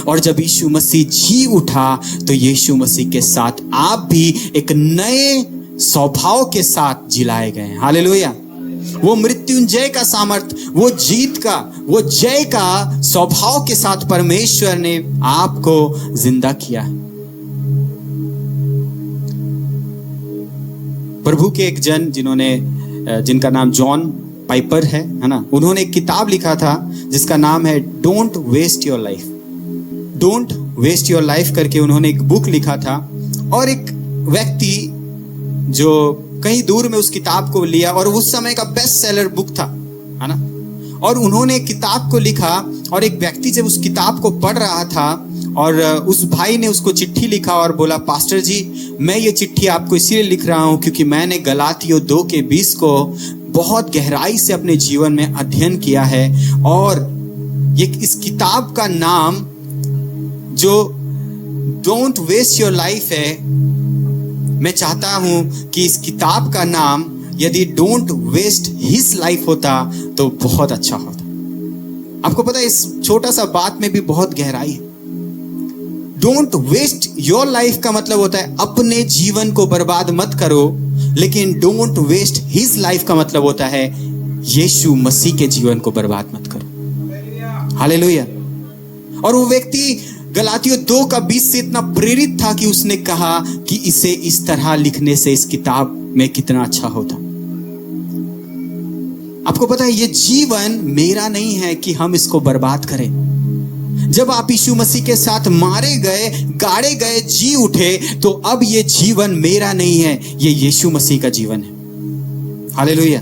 और जब यीशु मसीह जी उठा, तो यीशु मसीह के साथ आप भी एक नए स्वभाव के साथ जिलाए गए। हालेलुया। वो मृत्युंजय का सामर्थ, वो जीत का, वो जय का स्वभाव के साथ परमेश्वर ने आपको जिंदा किया है। प्रभु के एक जन जिनका नाम जॉन पाइपर है ना, उन्होंने एक किताब लिखा था जिसका नाम है don't waste your life. Don't waste your life करके उन्होंने एक बुक लिखा था। और एक व्यक्ति जो कहीं दूर में उस किताब को लिया, और उस समय का बेस्ट सेलर बुक था, है ना। और उन्होंने किताब को लिखा, और एक व्यक्ति जब उस किताब को पढ़ रहा था, और उस भाई ने उसको चिट्ठी लिखा और बोला, पास्टर जी, मैं ये चिट्ठी आपको इसीलिए लिख रहा हूँ क्योंकि मैंने गलातियों 2:20 को बहुत गहराई से अपने जीवन में अध्ययन किया है। और ये इस किताब का नाम जो डोंट वेस्ट योर लाइफ है, मैं चाहता हूं कि इस किताब का नाम यदि डोंट वेस्ट हिज लाइफ होता तो बहुत अच्छा होता। आपको पता है इस छोटा सा बात में भी बहुत गहराई है। डोंट वेस्ट योर लाइफ का मतलब होता है अपने जीवन को बर्बाद मत करो, लेकिन डोंट वेस्ट हिज लाइफ का मतलब होता है यीशु मसीह के जीवन को बर्बाद मत करो। हालेलुया। और वो व्यक्ति गलातियों 2:20 से इतना प्रेरित था कि उसने कहा कि इसे इस तरह लिखने से इस किताब में कितना अच्छा होता। आपको पता है ये जीवन मेरा नहीं है कि हम इसको बर्बाद करें। जब आप यीशु मसीह के साथ मारे गए, गाड़े गए, जी उठे, तो अब ये जीवन मेरा नहीं है, ये यीशु मसीह का जीवन है। हालेलुया।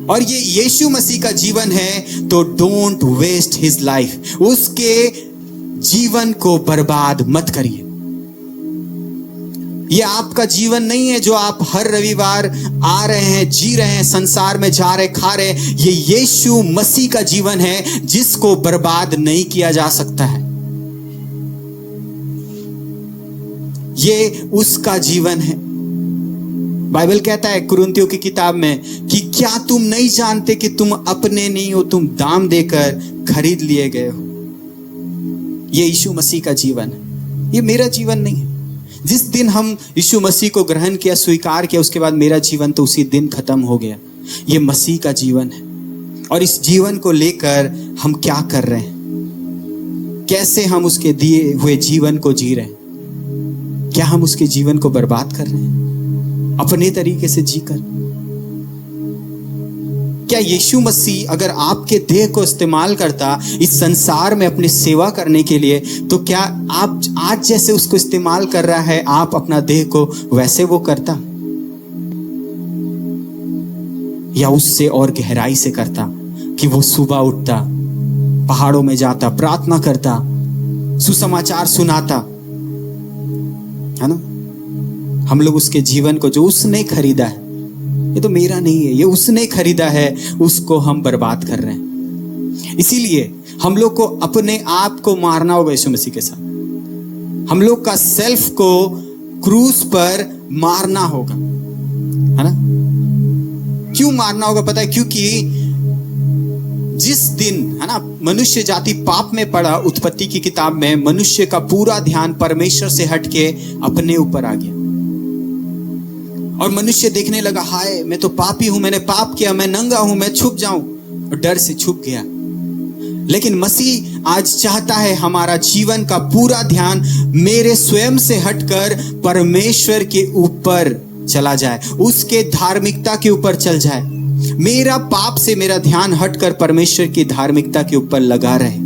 और ये यीशु मसीह का जीवन है, तो डोंट वेस्ट हिज लाइफ। उसके जीवन को बर्बाद मत करिए। ये आपका जीवन नहीं है जो आप हर रविवार आ रहे हैं, जी रहे हैं, संसार में जा रहे, खा रहे। ये यीशु मसीह का जीवन है जिसको बर्बाद नहीं किया जा सकता है। ये उसका जीवन है। बाइबल कहता है कुरिन्थियों की किताब में कि क्या तुम नहीं जानते कि तुम अपने नहीं हो, तुम दाम देकर खरीद लिए गए हो। ये यीशु मसीह का जीवन है, ये मेरा जीवन नहीं है। जिस दिन हम यीशु मसीह को ग्रहण किया, स्वीकार किया, उसके बाद मेरा जीवन तो उसी दिन खत्म हो गया। ये मसीह का जीवन है। और इस जीवन को लेकर हम क्या कर रहे हैं, कैसे हम उसके दिए हुए जीवन को जी रहे हैं? क्या हम उसके जीवन को बर्बाद कर रहे हैं अपने तरीके से जीकर? क्या यीशु मसीह अगर आपके देह को इस्तेमाल करता इस संसार में अपनी सेवा करने के लिए, तो क्या आप आज जैसे उसको इस्तेमाल कर रहा है, आप अपना देह को वैसे वो करता, या उससे और गहराई से करता कि वो सुबह उठता, पहाड़ों में जाता, प्रार्थना करता, सुसमाचार सुनाता, है ना? हम लोग उसके जीवन को जो उसने खरीदा है, ये तो मेरा नहीं है, ये उसने खरीदा है, उसको हम बर्बाद कर रहे हैं। इसीलिए हम लोग को अपने आप को मारना होगा यीशु मसीह के साथ। हम लोग का सेल्फ को क्रूस पर मारना होगा, है ना? क्यों मारना होगा पता है? क्योंकि जिस दिन, है ना, मनुष्य जाति पाप में पड़ा, उत्पत्ति की किताब में मनुष्य का पूरा ध्यान परमेश्वर से हटके अपने ऊपर आ गया और मनुष्य देखने लगा, हाय मैं तो पापी हूं, मैंने पाप किया, मैं नंगा हूं, मैं छुप जाऊं, और डर से छुप गया। लेकिन मसीह आज चाहता है हमारा जीवन का पूरा ध्यान मेरे स्वयं से हटकर परमेश्वर के ऊपर चला जाए, उसके धार्मिकता के ऊपर चल जाए। मेरा पाप से मेरा ध्यान हटकर परमेश्वर की धार्मिकता के ऊपर लगा रहे।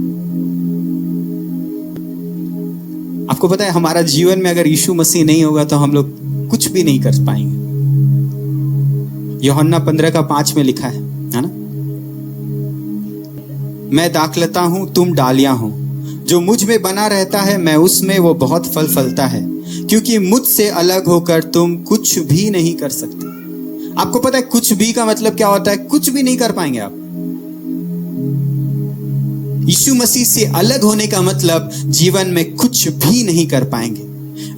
आपको पता है हमारा जीवन में अगर यीशु मसीह नहीं होगा तो हम लोग कुछ भी नहीं कर पाएंगे। यूहन्ना 15:5 में लिखा है ना, मैं दाखलता हूं तुम डालियां हो, जो मुझ में बना रहता है मैं उसमें, वो बहुत फल फलता है, क्योंकि मुझसे अलग होकर तुम कुछ भी नहीं कर सकते। आपको पता है कुछ भी का मतलब क्या होता है? कुछ भी नहीं कर पाएंगे आप। यीशु मसीह से अलग होने का मतलब जीवन में कुछ भी नहीं कर पाएंगे,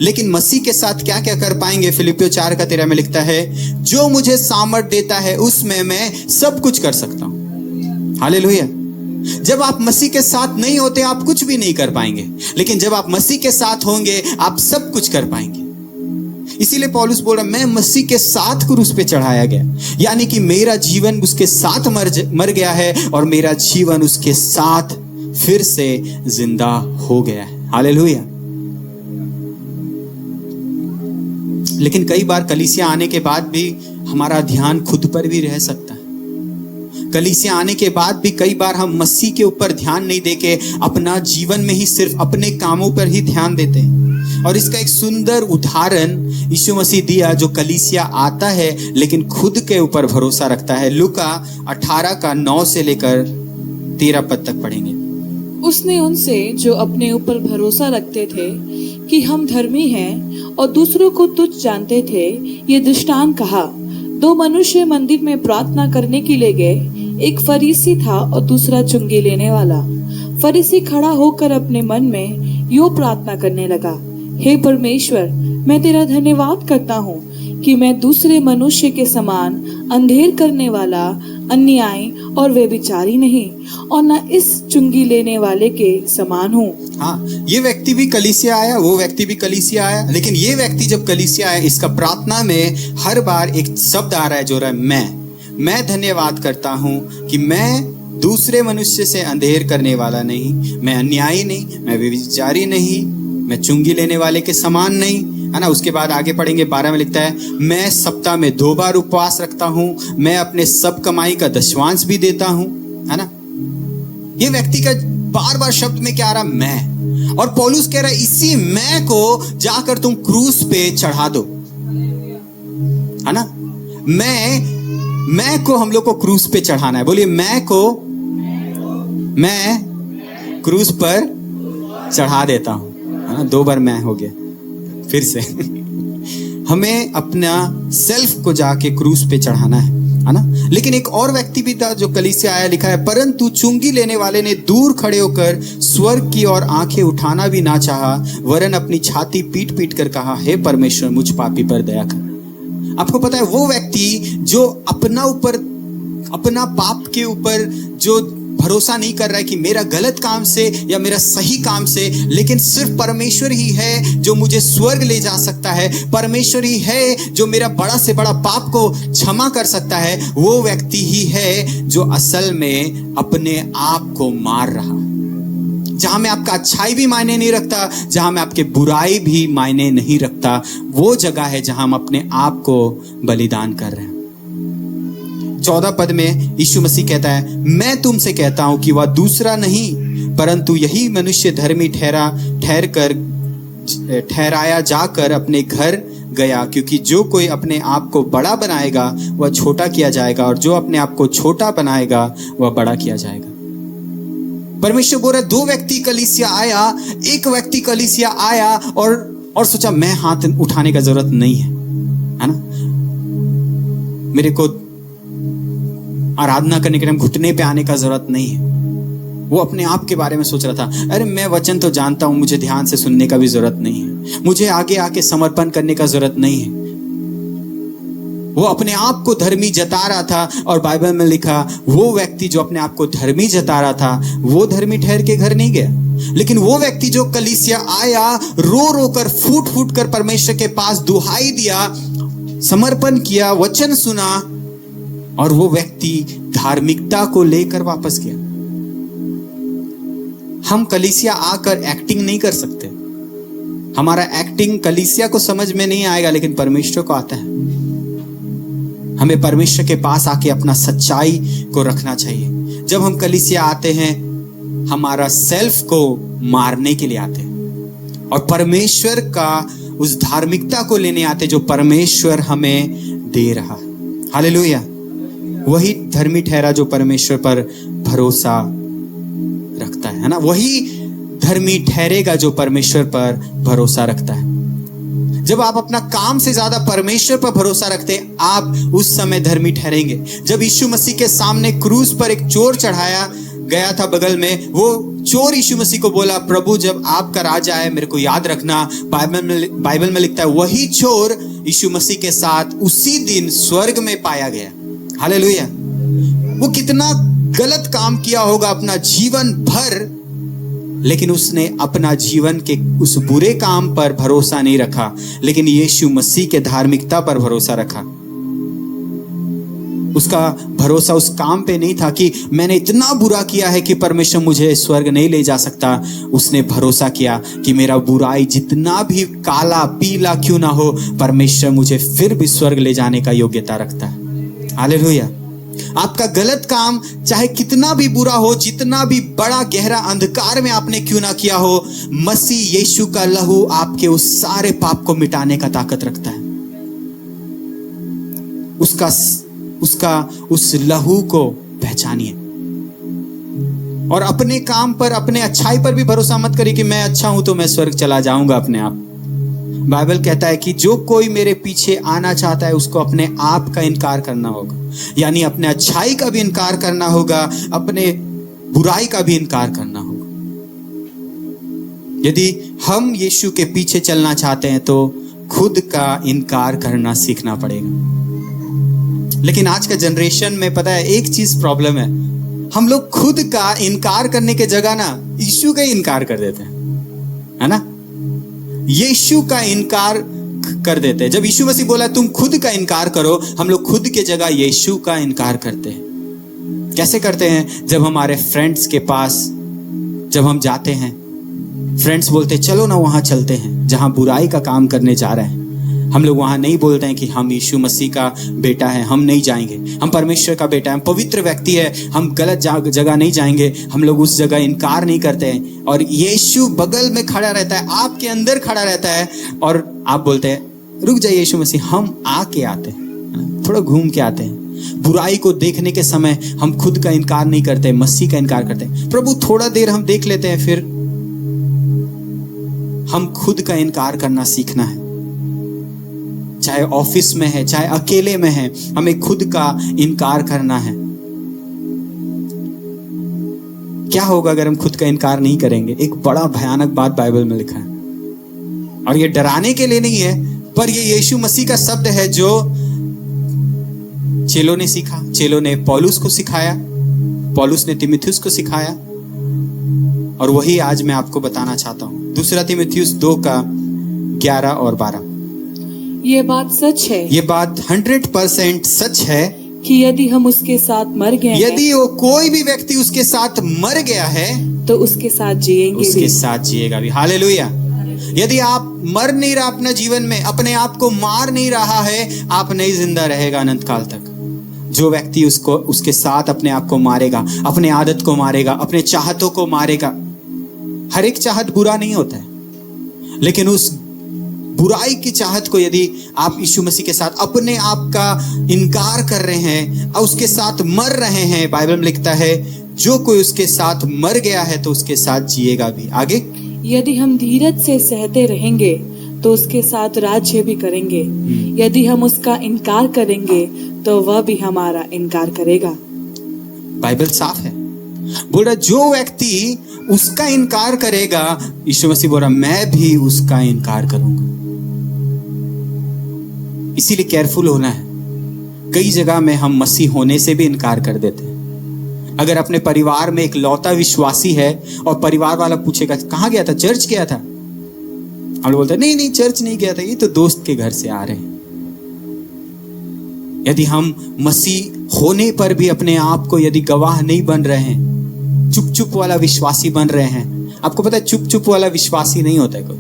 लेकिन मसीह के साथ क्या क्या कर पाएंगे? फिलिपियों 4:13 में लिखता है, जो मुझे सामर्थ देता है उसमें मैं सब कुछ कर सकता हूं। हालेलुया। जब आप मसीह के साथ नहीं होते आप कुछ भी नहीं कर पाएंगे, लेकिन जब आप मसीह के साथ होंगे आप सब कुछ कर पाएंगे। इसीलिए पौलुस बोल रहा, मैं मसीह के साथ क्रूस पे चढ़ाया गया, यानी कि मेरा जीवन उसके साथ मर गया है और मेरा जीवन उसके साथ फिर से जिंदा हो गया है। हालेलुया। लेकिन कई बार कलीसिया आने के बाद भी हमारा ध्यान खुद पर भी रह सकता है। कलीसिया आने के बाद भी कई बार हम मसीह के ऊपर ध्यान नहीं देके अपना जीवन में ही सिर्फ अपने कामों पर ही ध्यान देते हैं। और इसका एक सुंदर उदाहरण यीशु मसीह दिया, जो कलीसिया आता है लेकिन खुद के ऊपर भरोसा रखता है। लूका 18:9 से लेकर 13 पद तक पढ़ेंगे। उसने उनसे जो अपने ऊपर भरोसा रखते थे कि हम धर्मी हैं और दूसरों को तुच्छ जानते थे, ये दृष्टांत कहा। 2 मनुष्य मंदिर में प्रार्थना करने के लिए गए, एक फरीसी था और दूसरा चुंगी लेने वाला। फरीसी खड़ा होकर अपने मन में यूं प्रार्थना करने लगा, हे परमेश्वर, मैं तेरा धन्यवाद करता हूँ कि मैं दूसरे मनुष्य के समान अंधेर करने वाला, अन्यायी और व्यभिचारी नहीं, और न इस चुंगी लेने वाले के समान हूँ। हाँ, ये व्यक्ति भी कलीसिया आया, वो व्यक्ति भी कलीसिया आया, लेकिन ये व्यक्ति जब कलीसिया आया, इसका प्रार्थना में हर बार एक शब्द आ रहा है जो रहा है मैं धन्यवाद करता हूँ कि मैं दूसरे मनुष्य से अंधेर करने वाला नहीं, मैं अन्यायी नहीं, मैं व्यभिचारी नहीं, मैं चुंगी लेने वाले के समान नहीं, है ना। उसके बाद आगे पढ़ेंगे 12 में लिखता है, मैं सप्ताह में 2 बार उपवास रखता हूँ, मैं अपने सब कमाई का दशवांश भी देता हूँ, है ना। ये व्यक्ति का बार बार शब्द में क्या आ रहा? मैं। और पौलुस कह रहा है इसी मैं को जाकर तुम क्रूस पे चढ़ा दो, है ना। मैं को हम लोग को क्रूस पे चढ़ाना है। बोलिए, मैं क्रूस पर चढ़ा देता हूं, है ना। 2 बार मैं हो गया फिर से हमें अपना सेल्फ को जाके क्रूस पे चढ़ाना है ना। लेकिन एक और व्यक्ति भी था जो कलीसिया आया, लिखा है, परंतु चुंगी लेने वाले ने दूर खड़े होकर स्वर्ग की ओर आंखें उठाना भी ना चाहा, वरन अपनी छाती पीट पीट कर कहा, हे परमेश्वर, मुझ पापी पर दया कर। आपको पता है वो व्यक्ति जो अपना पाप के ऊपर जो भरोसा नहीं कर रहा है कि मेरा गलत काम से या मेरा सही काम से, लेकिन सिर्फ परमेश्वर ही है जो मुझे स्वर्ग ले जा सकता है, परमेश्वर ही है जो मेरा बड़ा से बड़ा पाप को क्षमा कर सकता है, वो व्यक्ति ही है जो असल में अपने आप को मार रहा। जहां में आपका अच्छाई भी मायने नहीं रखता, जहां में आपके बुराई भी मायने नहीं रखता, वो जगह है जहां हम अपने आप को बलिदान कर रहे हैं। 14 पद में यीशु मसीह कहता है, मैं तुमसे कहता हूं कि वह दूसरा नहीं परंतु यही मनुष्य धर्मी ठहराया जाकर अपने घर गया, क्योंकि जो कोई अपने आप को बड़ा बनाएगा वह छोटा किया जाएगा, और जो अपने आप को छोटा बनाएगा वह बड़ा किया जाएगा। परमेश्वर बोल रहा है, 2 व्यक्ति कलीसिया आया, एक व्यक्ति कलीसिया आया और सोचा मैं हाथ उठाने का जरूरत नहीं है ना, मेरे को आराधना करने के टाइम घुटने पे आने का जरूरत नहीं है। वो अपने आप के बारे में सोच रहा था, अरे मैं वचन तो जानता हूं, मुझे ध्यान से सुनने का भी जरूरत नहीं है, मुझे आगे आके समर्पण करने का जरूरत नहीं है। वो अपने आप को धर्मी जता रहा था, और बाइबल में लिखा वो व्यक्ति जो अपने आप को धर्मी जता रहा था वो धर्मी ठहर के घर नहीं गया, लेकिन वो व्यक्ति जो कलीसिया आया, रो रो कर फूट फूट कर परमेश्वर के पास दुहाई दिया, समर्पण किया, वचन सुना, और वो व्यक्ति धार्मिकता को लेकर वापस गया। हम कलीसिया आकर एक्टिंग नहीं कर सकते। हमारा एक्टिंग कलीसिया को समझ में नहीं आएगा, लेकिन परमेश्वर को आता है। हमें परमेश्वर के पास आके अपना सच्चाई को रखना चाहिए। जब हम कलीसिया आते हैं, हमारा सेल्फ को मारने के लिए आते हैं और परमेश्वर का उस धार्मिकता को लेने आते जो परमेश्वर हमें दे रहा है। हालेलुया। वही धर्मी ठहरा जो परमेश्वर पर भरोसा रखता है ना। वही धर्मी ठहरेगा जो परमेश्वर पर भरोसा रखता है। जब आप अपना काम से ज्यादा परमेश्वर पर भरोसा रखते हैं, आप उस समय धर्मी ठहरेंगे। जब यीशु मसीह के सामने क्रूस पर एक चोर चढ़ाया गया था बगल में, वो चोर यीशु मसीह को बोला, प्रभु जब आपका राजा आए मेरे को याद रखना। बाइबल में लिखता है वही चोर यीशु मसीह के साथ उसी दिन स्वर्ग में पाया गया। हालेलुया। वो कितना गलत काम किया होगा अपना जीवन भर, लेकिन उसने अपना जीवन के उस बुरे काम पर भरोसा नहीं रखा, लेकिन यीशु मसीह के धार्मिकता पर भरोसा रखा। उसका भरोसा उस काम पे नहीं था कि मैंने इतना बुरा किया है कि परमेश्वर मुझे स्वर्ग नहीं ले जा सकता। उसने भरोसा किया कि मेरा बुराई जितना भी काला पीला क्यों ना हो, परमेश्वर मुझे फिर भी स्वर्ग ले जाने का योग्यता रखता है। हालेलुया। आपका गलत काम चाहे कितना भी बुरा हो, जितना भी बड़ा गहरा अंधकार में आपने क्यों ना किया हो, मसीह यीशु का लहू आपके उस सारे पाप को मिटाने का ताकत रखता है। उस लहू को पहचानिए और अपने काम पर, अपने अच्छाई पर भी भरोसा मत करिए कि मैं अच्छा हूं तो मैं स्वर्ग चला जाऊंगा अपने आप। बाइबल कहता है कि जो कोई मेरे पीछे आना चाहता है उसको अपने आप का इनकार करना होगा, यानी अपने अच्छाई का भी इनकार करना होगा, अपने बुराई का भी इनकार करना होगा। यदि हम यीशु के पीछे चलना चाहते हैं तो खुद का इनकार करना सीखना पड़ेगा। लेकिन आज का जनरेशन में पता है एक चीज प्रॉब्लम है, हम लोग खुद का इनकार करने के जगह ना यीशु का इनकार कर देते हैं, है ना। यीशु का इनकार कर देते हैं। जब यीशु मसीह बोला तुम खुद का इनकार करो, हम लोग खुद के जगह यीशु का इनकार करते हैं। कैसे करते हैं? जब हमारे फ्रेंड्स के पास जब हम जाते हैं, फ्रेंड्स बोलते चलो ना वहां चलते हैं जहां बुराई का काम करने जा रहे हैं। हम लोग वहां नहीं बोलते हैं कि हम यीशु मसीह का बेटा है, हम नहीं जाएंगे, हम परमेश्वर का बेटा है, हम पवित्र व्यक्ति है, हम गलत जगह नहीं जाएंगे। हम लोग उस जगह इनकार नहीं करते हैं और यीशु बगल में खड़ा रहता है, आपके अंदर खड़ा रहता है और आप बोलते हैं रुक जाइए यीशु मसीह, हम आके आते हैं, थोड़ा घूम के आते हैं। बुराई को देखने के समय हम खुद का इनकार नहीं करते, मसीह का इनकार करते हैं। प्रभु थोड़ा देर हम देख लेते हैं, फिर हम खुद का इनकार करना सीखना है। चाहे ऑफिस में है, चाहे अकेले में है, हमें खुद का इनकार करना है। क्या होगा अगर हम खुद का इनकार नहीं करेंगे? एक बड़ा भयानक बात बाइबल में लिखा है और ये डराने के लिए नहीं है, पर ये यीशु मसीह का शब्द है जो चेलों ने सीखा। चेलों ने पौलुस को सिखाया, पौलुस ने तीमुथियुस को सिखाया और वही आज मैं आपको बताना चाहता हूं। दूसरा तीमुथियुस 2 का 11 और 12। ये बात सच है, ये बात 100% सच है कि यदि हम उसके साथ मर गए, यदि वो कोई भी व्यक्ति उसके साथ मर गया है तो उसके साथ जिएंगे, उसके साथ जिएगा भी। हालेलुया। यदि आप मर नहीं रहा अपना जीवन में, अपने आप को मार नहीं रहा है, आप नहीं जिंदा रहेगा अनंत काल तक। जो व्यक्ति उसके साथ अपने आप को मारेगा, अपने आदत को मारेगा, अपने चाहतों को मारेगा। हर एक चाहत बुरा नहीं होता है, लेकिन उस बुराई की चाहत को यदि आप यीशु मसीह के साथ अपने आप का इनकार कर रहे हैं और उसके साथ मर रहे हैं, बाइबल में लिखता है जो कोई उसके साथ मर गया है तो उसके साथ जिएगा भी। आगे, यदि हम धीरज से सहते रहेंगे तो उसके साथ राज्य भी करेंगे। यदि हम उसका इनकार करेंगे तो वह भी हमारा इनकार करेगा। बाइबल साफ है, बोल रहा जो व्यक्ति उसका इनकार करेगा, यीशु मसीह बोल रहा मैं भी उसका इनकार करूंगा। इसीलिए केयरफुल होना है। कई जगह में हम मसीह होने से भी इनकार कर देते हैं। अगर अपने परिवार में एक लौता विश्वासी है और परिवार वाला पूछेगा कहाँ गया था, चर्च गया था, हम लोग बोलते हैं नहीं चर्च नहीं गया था, ये तो दोस्त के घर से आ रहे हैं। यदि हम मसीह होने पर भी अपने आप को यदि गवाह नहीं बन रहे हैं, चुप चुप वाला विश्वासी बन रहे हैं, आपको पता है चुप चुप वाला विश्वासी नहीं होता है कोई।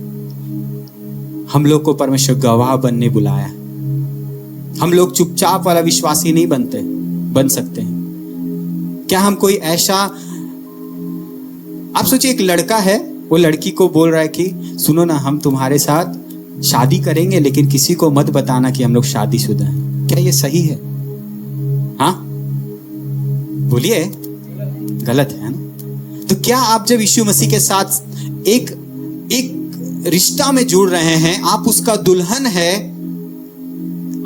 हम लोग को परमेश्वर गवाह बनने बुलाया। हम लोग चुपचाप वाला विश्वासी नहीं बन सकते हैं। क्या हम कोई ऐसा, आप सोचिए एक लड़का है, वो लड़की को बोल रहा है कि सुनो ना, हम तुम्हारे साथ शादी करेंगे लेकिन किसी को मत बताना कि हम लोग शादीशुदा हैं। क्या ये सही है? हाँ बोलिए, गलत है ना? तो क्या आप जब यीशु मसीह के साथ एक रिश्ता में जुड़ रहे हैं, आप उसका दुल्हन है,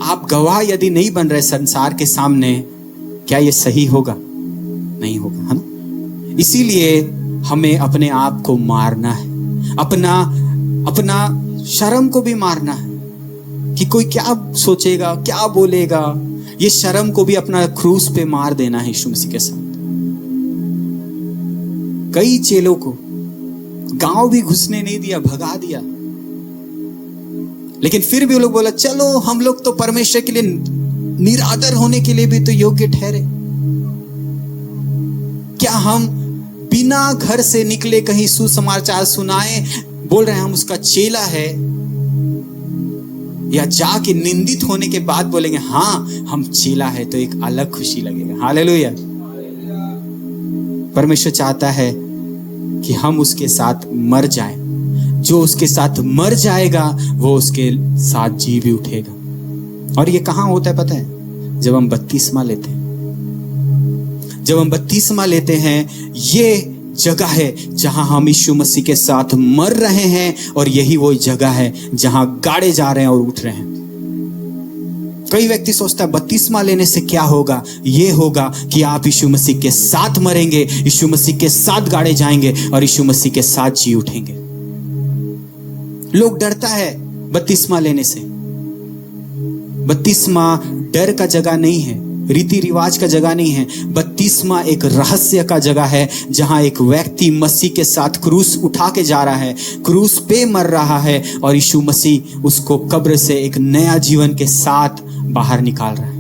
आप गवाह यदि नहीं बन रहे संसार के सामने, क्या ये सही होगा? नहीं होगा, है ना? इसीलिए हमें अपने आप को मारना है, अपना शर्म को भी मारना है कि कोई क्या सोचेगा, क्या बोलेगा। ये शर्म को भी अपना क्रूस पे मार देना है यीशु मसीह के साथ। कई चेलों को गांव भी घुसने नहीं दिया, भगा दिया, लेकिन फिर भी वो लोग बोला चलो हम लोग तो परमेश्वर के लिए निरादर होने के लिए भी तो योग्य ठहरे। क्या हम बिना घर से निकले कहीं सुसमाचार सुनाए बोल रहे हैं हम उसका चेला है, या जाके निंदित होने के बाद बोलेंगे हाँ हम चेला है, तो एक अलग खुशी लगेगा। हालेलुया। परमेश्वर चाहता है कि हम उसके साथ मर जाएं। जो उसके साथ मर जाएगा वो उसके साथ जी भी उठेगा। और ये कहाँ होता है पता है? जब हम बपतिस्मा लेते हैं। जब हम बपतिस्मा लेते हैं, ये जगह है जहां हम यीशु मसीह के साथ मर रहे हैं, और यही वो जगह है जहां गाड़े जा रहे हैं और उठ रहे हैं। कई व्यक्ति सोचता है बपतिस्मा लेने से क्या होगा? ये होगा कि आप यीशु मसीह के साथ मरेंगे, यीशु मसीह के साथ गाड़े जाएंगे और यीशु मसीह के साथ जी उठेंगे। लोग डरता है बपतिस्मा लेने से। बपतिस्मा डर का जगह नहीं है, रीति रिवाज का जगह नहीं है। बपतिस्मा एक रहस्य का जगह है जहां एक व्यक्ति मसीह के साथ क्रूस उठा के जा रहा है, क्रूस पे मर रहा है, और यीशु मसीह उसको कब्र से एक नया जीवन के साथ बाहर निकाल रहा है।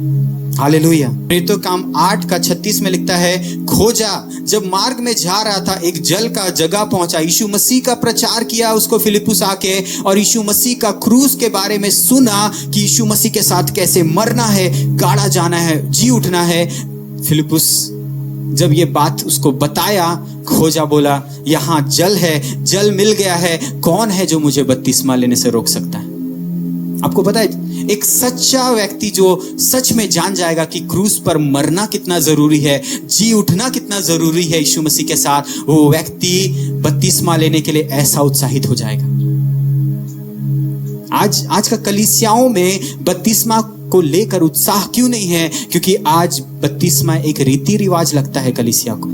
हालेलुया। प्रेरितों काम 8:36 में लिखता है, खोजा, जब मार्ग में जा रहा था एक जल का जगह पहुंचा, यीशु मसीह का प्रचार किया उसको फिलिप्पुस आके, और यीशु मसीह का क्रूस के बारे में सुना कि यीशु मसीह के साथ कैसे मरना है, गाड़ा जाना है, जी उठना है। फिलिप्पुस जब ये बात उसको बताया, खोजा बोला यहाँ जल है, जल मिल गया है, कौन है जो मुझे बपतिस्मा लेने से रोक सकता है? आपको पता है एक सच्चा व्यक्ति जो सच में जान जाएगा कि क्रूस पर मरना कितना जरूरी है, जी उठना कितना जरूरी है यीशु मसीह के साथ, वो व्यक्ति बपतिस्मा लेने के लिए ऐसा उत्साहित हो जाएगा। आज का कलीसियाओं में बपतिस्मा को लेकर उत्साह क्यों नहीं है? क्योंकि आज बपतिस्मा एक रीति रिवाज लगता है कलीसिया को,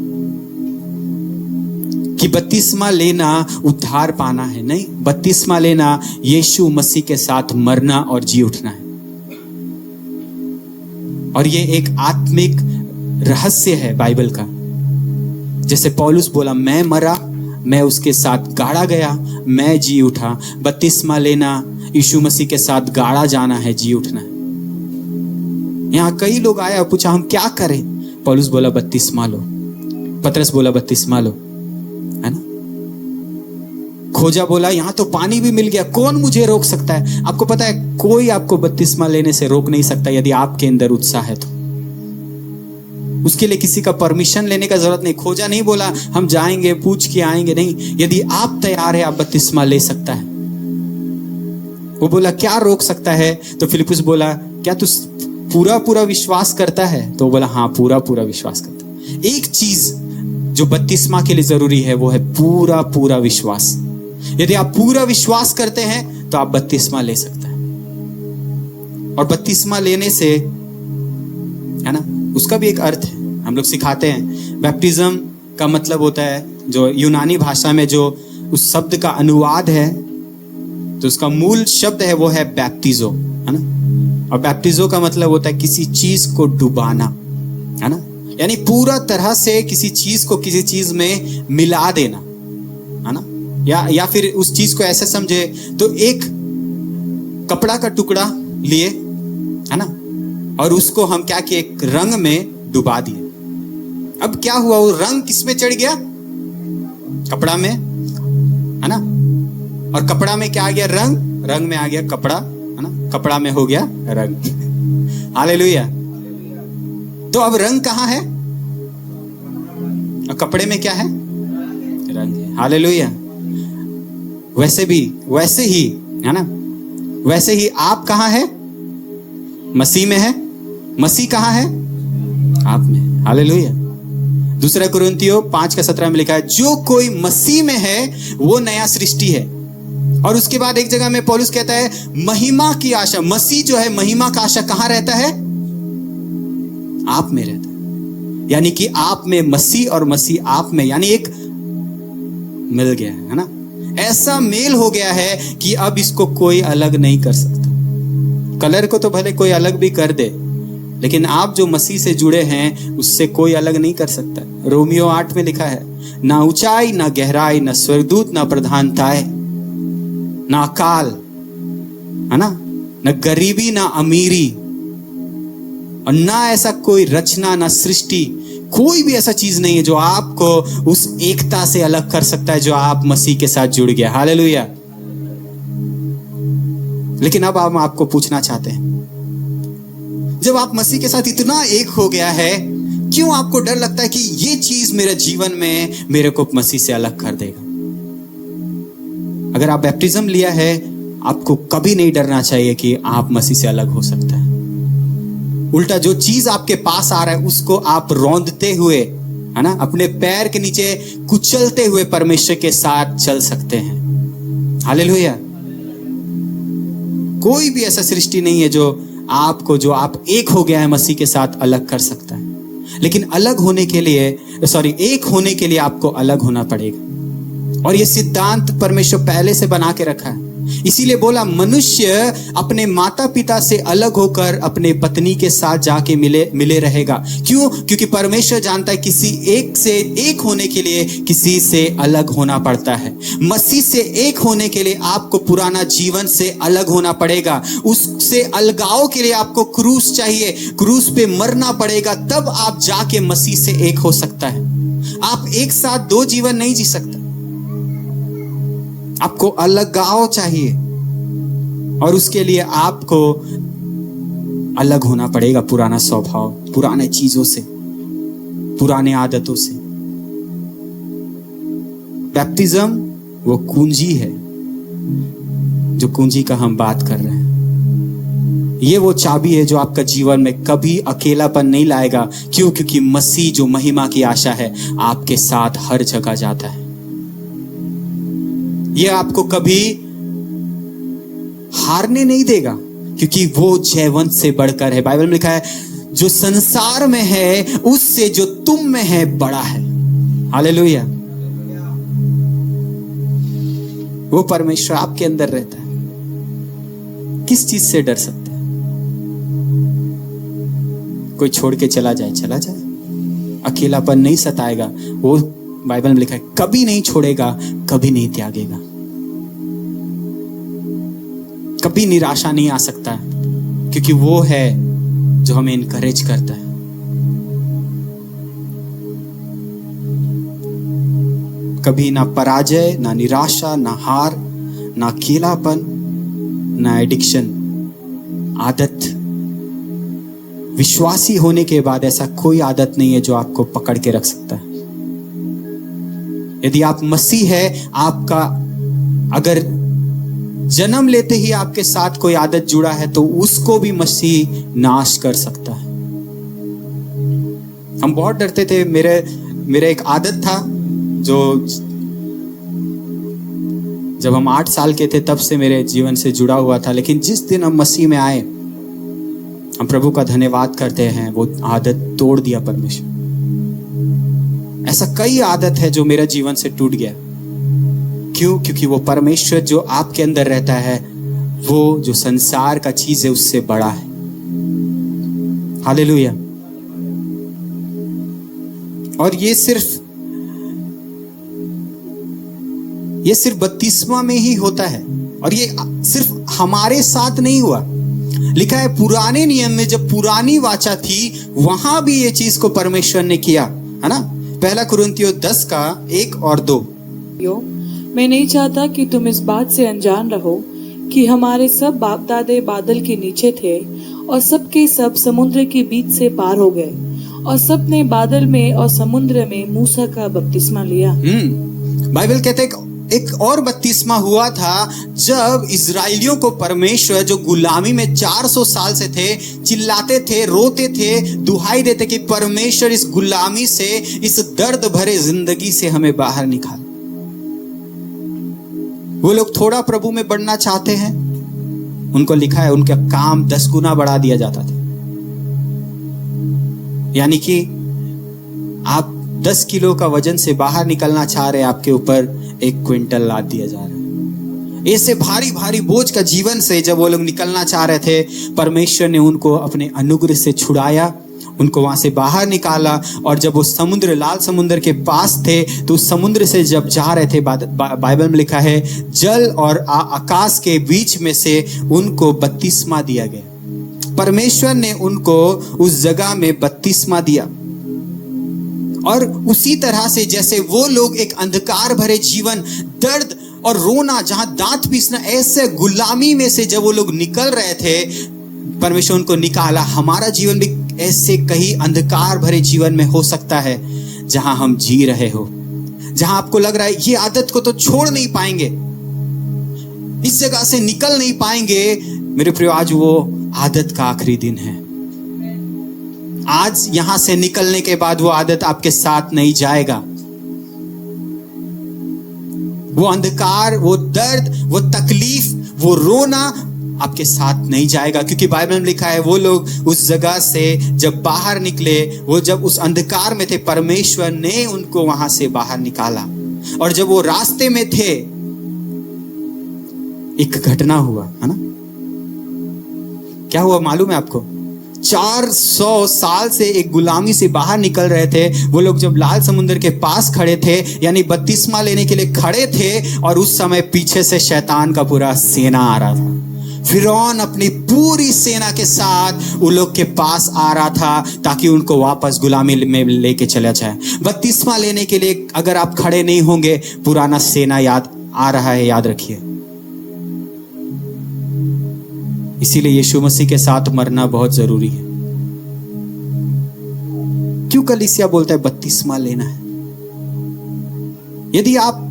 कि बपतिस्मा लेना उद्धार पाना है। नहीं, बपतिस्मा लेना यीशु मसीह के साथ मरना और जी उठना है। और ये एक आत्मिक रहस्य है बाइबल का। जैसे पौलुस बोला, मैं मरा, मैं उसके साथ गाड़ा गया, मैं जी उठा। बपतिस्मा लेना यीशु मसीह के साथ गाड़ा जाना है, जी उठना है। यहाँ कई लोग आए और पूछा हम क्या करें? पौलुस बोला बपतिस्मा लो, पतरस बोला बपतिस्मा लो, है ना? खोजा बोला यहाँ तो पानी भी मिल गया, कौन मुझे रोक सकता है? आपको पता है कोई आपको बपतिस्मा लेने से रोक नहीं सकता यदि आपके अंदर उत्साह है तो। उसके लिए किसी का परमिशन लेने का जरूरत नहीं। खोजा नहीं बोला हम जाएंगे पूछ के आएंगे, नहीं, यदि आप तैयार है आप बपतिस्मा ले सकता है। वो बोला क्या रोक सकता है? तो फिलिप्पुस बोला क्या तू पूरा विश्वास करता है? तो बोला हाँ पूरा विश्वास करता है। एक चीज जो बपतिस्मा के लिए जरूरी है वो है पूरा विश्वास। यदि आप पूरा विश्वास करते हैं तो आप बपतिस्मा ले सकते हैं। और बपतिस्मा लेने से, है ना, उसका भी एक अर्थ है, हम लोग सिखाते हैं। बैप्टिज्म का मतलब होता है, जो यूनानी भाषा में जो उस शब्द का अनुवाद है, तो उसका मूल शब्द है वो है बैप्टिजो, है ना। और बैप्टिजो का मतलब होता है किसी चीज को डुबाना, है ना, यानी पूरा तरह से किसी चीज को किसी चीज में मिला देना, है ना। या फिर उस चीज को ऐसे समझे तो एक कपड़ा का टुकड़ा लिए, है ना, और उसको हम क्या किए, एक रंग में डुबा दिए। अब क्या हुआ, वो रंग किस में चढ़ गया? कपड़ा में। है ना। और कपड़ा में क्या आ गया? रंग। रंग में आ गया कपड़ा, है ना। कपड़ा में हो गया रंग। हालेलुया। तो अब रंग कहाँ है? और कपड़े में क्या है? रंग है। हालेलुया। वैसे ही है ना, वैसे ही आप कहाँ है? मसीह में है। मसीह कहाँ है? आप में। हालेलुया। दूसरा कुरिन्थियों 5:17 में लिखा है, जो कोई मसीह में है वो नया सृष्टि है। और उसके बाद एक जगह में पौलुस कहता है महिमा की आशा। मसीह जो है महिमा का आशा कहाँ रहता है? आप में रहता है। यानी कि आप में मसीह और मसीह आप में, यानी एक मिल गया है ना। ऐसा मेल हो गया है कि अब इसको कोई अलग नहीं कर सकता। कलर को तो भले कोई अलग भी कर दे, लेकिन आप जो मसीह से जुड़े हैं उससे कोई अलग नहीं कर सकता। रोमियो 8 में लिखा है, ना ऊंचाई ना गहराई ना स्वर्गदूत ना प्रधानताएं ना अकाल, है ना, न गरीबी ना अमीरी, और ना ऐसा कोई रचना ना सृष्टि, कोई भी ऐसा चीज नहीं है जो आपको उस एकता से अलग कर सकता है जो आप मसीह के साथ जुड़ गया। हालेलुया। लेकिन अब हम आपको पूछना चाहते हैं, जब आप मसीह के साथ इतना एक हो गया है, क्यों आपको डर लगता है कि ये चीज मेरे जीवन में मेरे को मसीह से अलग कर देगा? अगर आप बैप्टिज्म लिया है, आपको कभी नहीं डरना चाहिए कि आप मसीह से अलग हो सकता है। उल्टा जो चीज आपके पास आ रहा है उसको आप रौंदते हुए, है ना, अपने पैर के नीचे कुचलते हुए परमेश्वर के साथ चल सकते हैं। हालेलुया। कोई भी ऐसा सृष्टि नहीं है जो आपको, जो आप एक हो गया है मसीह के साथ, अलग कर सकता है। लेकिन अलग होने के लिए, एक होने के लिए आपको अलग होना पड़ेगा। और ये सिद्धांत परमेश्वर पहले से बना के रखा है। इसीलिए बोला मनुष्य अपने माता पिता से अलग होकर अपने पत्नी के साथ जाके मिले रहेगा। क्यों? क्योंकि परमेश्वर जानता है किसी एक से एक होने के लिए किसी से अलग होना पड़ता है। मसीह से एक होने के लिए आपको पुराना जीवन से अलग होना पड़ेगा। उससे अलगाव के लिए आपको क्रूस चाहिए, क्रूस पे मरना पड़ेगा, तब आप जाके मसीह से एक हो सकता है। आप एक साथ दो जीवन नहीं जी सकते। आपको अलगाव चाहिए और उसके लिए आपको अलग होना पड़ेगा पुराना स्वभाव, पुराने चीजों से, पुराने आदतों से। बैप्टिज्म वो कुंजी है, जो कुंजी का हम बात कर रहे हैं। ये वो चाबी है जो आपका जीवन में कभी अकेलापन नहीं लाएगा। क्यों? क्योंकि मसीह जो महिमा की आशा है आपके साथ हर जगह जाता है। ये आपको कभी हारने नहीं देगा, क्योंकि वो जयवंत से बढ़कर है। बाइबल में लिखा है, जो संसार में है उससे जो तुम में है बड़ा है। हालेलुया। वो परमेश्वर आपके अंदर रहता है। किस चीज से डर सकते हैं? कोई छोड़ के चला जाए, चला जाए, अकेलापन नहीं सताएगा। वो बाइबल में लिखा है, कभी नहीं छोड़ेगा, कभी नहीं त्यागेगा। कभी निराशा नहीं आ सकता है, क्योंकि वो है जो हमें इनकरेज करता है। कभी ना पराजय, ना निराशा, ना हार, ना अकेलापन, ना एडिक्शन, आदत। विश्वासी होने के बाद ऐसा कोई आदत नहीं है जो आपको पकड़ के रख सकता है। यदि आप मसीह है, आपका अगर जन्म लेते ही आपके साथ कोई आदत जुड़ा है तो उसको भी मसीह नाश कर सकता है। हम बहुत डरते थे। मेरे एक आदत था जो जब हम 8 साल के थे तब से मेरे जीवन से जुड़ा हुआ था। लेकिन जिस दिन हम मसीह में आए, हम प्रभु का धन्यवाद करते हैं, वो आदत तोड़ दिया परमेश्वर। ऐसा कई आदत है जो मेरा जीवन से टूट गया। क्यों? क्योंकि वो परमेश्वर जो आपके अंदर रहता है, वो जो संसार का चीज है उससे बड़ा है। हालेलुया। और ये सिर्फ बपतिस्मा में ही होता है। और ये सिर्फ हमारे साथ नहीं हुआ। लिखा है पुराने नियम में जब पुरानी वाचा थी, वहां भी ये चीज को परमेश्वर ने किया, है ना। 1 कुरिन्थियों 10 का 1 और 2। मैं नहीं चाहता कि तुम इस बात से अनजान रहो कि हमारे सब बाप दादे बादल के नीचे थे और सब के सब समुद्र के बीच से पार हो गए और सब ने बादल में और समुद्र में मूसा का बपतिस्मा लिया। बाइबल कहते हैं एक और बपतिस्मा हुआ था जब इजराइलियों को परमेश्वर जो गुलामी में 400 साल से थे, चिल्लाते थे, रोते थे, दुहाई देते कि परमेश्वर इस गुलामी से, इस दर्द भरे जिंदगी से हमें बाहर निकाल। वो लोग थोड़ा प्रभु में बढ़ना चाहते हैं, उनको लिखा है उनका काम 10 गुना बढ़ा दिया जाता था। यानी कि आप 10 किलो का वजन से बाहर निकलना चाह रहे हैं, आपके ऊपर 1 क्विंटल लाद दिया जा रहा है। ऐसे भारी भारी बोझ का जीवन से जब वो लोग निकलना चाह रहे थे, परमेश्वर ने उनको अपने अनुग्रह से छुड़ाया, उनको वहां से बाहर निकाला। और जब वो समुद्र, लाल समुद्र के पास थे, तो उस समुद्र से जब जा रहे थे, बाइबल में लिखा है जल और आकाश के बीच में से उनको बपतिस्मा दिया गया। परमेश्वर ने उनको उस जगह में बपतिस्मा दिया। और उसी तरह से जैसे वो लोग एक अंधकार भरे जीवन, दर्द और रोना, जहां दांत पीसना, ऐसे गुलामी में से जब वो लोग निकल रहे थे, परमेश्वर उनको निकाला। हमारा जीवन भी ऐसे कहीं अंधकार भरे जीवन में हो सकता है जहां हम जी रहे हो, जहां आपको लग रहा है ये आदत को तो छोड़ नहीं पाएंगे, इस जगह से निकल नहीं पाएंगे। मेरे प्रियो, आज वो आदत का आखिरी दिन है। आज यहां से निकलने के बाद वो आदत आपके साथ नहीं जाएगा। वो अंधकार, वो दर्द, वो तकलीफ, वो रोना आपके साथ नहीं जाएगा, क्योंकि बाइबल में लिखा है वो लोग उस जगह से जब बाहर निकले, वो जब उस अंधकार में थे, परमेश्वर ने उनको वहां से बाहर निकाला। और जब वो रास्ते में थे, एक घटना हुआ, है ना? क्या हुआ मालूम है आपको? 400 साल से एक गुलामी से बाहर निकल रहे थे वो लोग। जब लाल समुद्र के पास खड़े थे, यानी बपतिस्मा लेने के लिए खड़े थे, और उस समय पीछे से शैतान का पूरा सेना आ रहा था। फिरौन अपनी पूरी सेना के साथ उन लोग के पास आ रहा था ताकि उनको वापस गुलामी में लेके चला जाए। बपतिस्मा लेने के लिए अगर आप खड़े नहीं होंगे, पुराना सेना याद आ रहा है, याद रखिए। इसीलिए यीशु मसीह के साथ मरना बहुत जरूरी है। क्यों कलीसिया बोलता है बपतिस्मा लेना है? यदि आप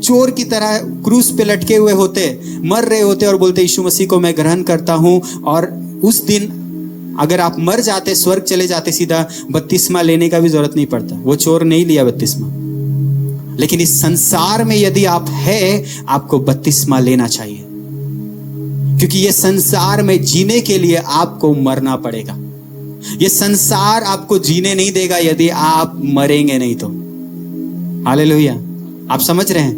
चोर की तरह क्रूस पे लटके हुए होते, मर रहे होते और बोलते यीशु मसीह को मैं ग्रहण करता हूं, और उस दिन अगर आप मर जाते, स्वर्ग चले जाते सीधा, बपतिस्मा लेने का भी जरूरत नहीं पड़ता। वो चोर नहीं लिया बपतिस्मा। लेकिन इस संसार में यदि आप है, आपको बपतिस्मा लेना चाहिए, क्योंकि ये संसार में जीने के लिए आपको मरना पड़ेगा। ये संसार आपको जीने नहीं देगा यदि आप मरेंगे नहीं तो। हालेलुया, आप समझ रहे हैं?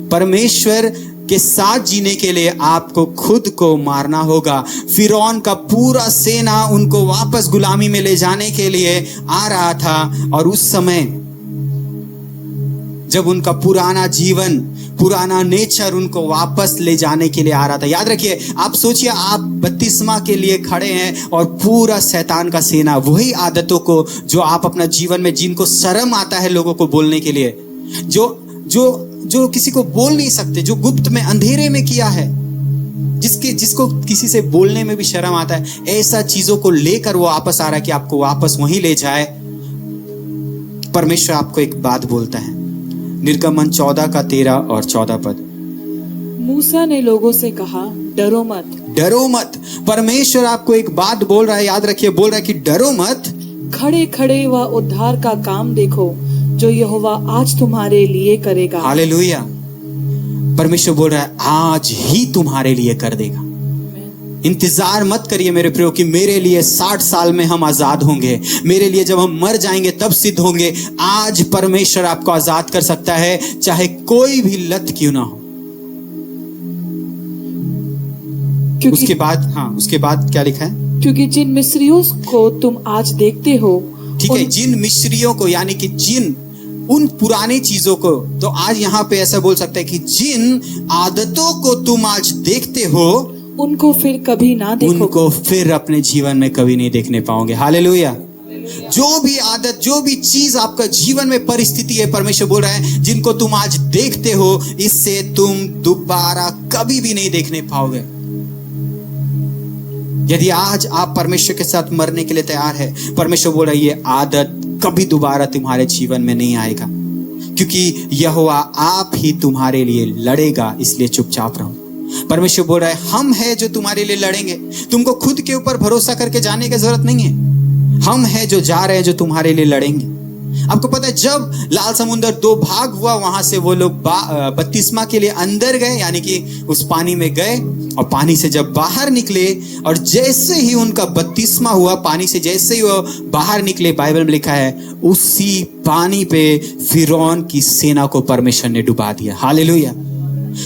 परमेश्वर के साथ जीने के लिए आपको खुद को मारना होगा। फिरौन का पूरा सेना उनको वापस गुलामी में ले जाने के लिए आ रहा था, और उस समय जब उनका पुराना जीवन, पुराना नेचर उनको वापस ले जाने के लिए आ रहा था। याद रखिए, आप सोचिए, आप बपतिस्मा के लिए खड़े हैं और पूरा शैतान का सेना, वही आदतों को जो आप अपना जीवन में, जिनको शर्म आता है लोगों को बोलने के लिए, जो किसी को बोल नहीं सकते, जो गुप्त में अंधेरे में किया है, जिसको किसी से बोलने में भी शर्म आता है, ऐसा चीजों को लेकर वो वापस आ रहा है कि आपको वापस वहीं ले जाए। परमेश्वर आपको एक बात बोलता है, निर्गमन 14 का 13 और 14 पद। मूसा ने लोगों से कहा, डरो मत, डरो मत। परमेश्वर आपको एक बात बोल रहा है, याद रखिए, बोल रहा है कि डरो मत। खड़े खड़े वह उद्धार का काम देखो जो यहोवा आज तुम्हारे लिए करेगा। हालेलुया। परमेश्वर बोल रहा है आज ही तुम्हारे लिए कर देगा। इंतजार मत करिए मेरे प्रियो कि मेरे लिए 60 साल में हम आजाद होंगे, मेरे लिए जब हम मर जाएंगे तब सिद्ध होंगे। आज परमेश्वर आपको आजाद कर सकता है, चाहे कोई भी लत क्यों ना हो। उसके बाद क्या लिखा है? क्योंकि जिन मिस्रियों को तुम आज देखते हो, ठीक है, जिन मिस्रियों को, यानी कि जिन उन पुरानी चीजों को, तो आज यहाँ पे ऐसा बोल सकते हैं कि जिन आदतों को तुम आज देखते हो, उनको फिर कभी ना देखो, उनको फिर अपने जीवन में कभी नहीं देखने पाओगे। हालेलुया। जो भी आदत, जो भी चीज आपका जीवन में परिस्थिति है, परमेश्वर बोल रहा है जिनको तुम आज देखते हो, इससे तुम दोबारा कभी भी नहीं देखने पाओगे। यदि आज आप परमेश्वर के साथ मरने के लिए तैयार है, परमेश्वर बोल रहा है ये आदत कभी दोबारा तुम्हारे जीवन में नहीं आएगा, क्योंकि यहोवा आप ही तुम्हारे लिए लड़ेगा, इसलिए चुपचाप रहो। परमेश्वर बोल रहा है हम है जो तुम्हारे लिए लड़ेंगे, तुमको खुद के ऊपर भरोसा करके जाने की जरूरत नहीं है। हम है जो जा रहे हैं, जो तुम्हारे लिए लड़ेंगे। आपको पता है जब लाल समुंदर 2 भाग हुआ, वहां से वो लोग बपतिस्मा के लिए अंदर गए, यानी कि उस पानी में गए, और पानी से जब बाहर निकले और जैसे ही उनका बपतिस्मा हुआ, पानी से जैसे ही वो बाहर निकले, बाइबल में लिखा है उसी पानी पे फिरौन की सेना को परमेश्वर ने डुबा दिया। हालेलुया।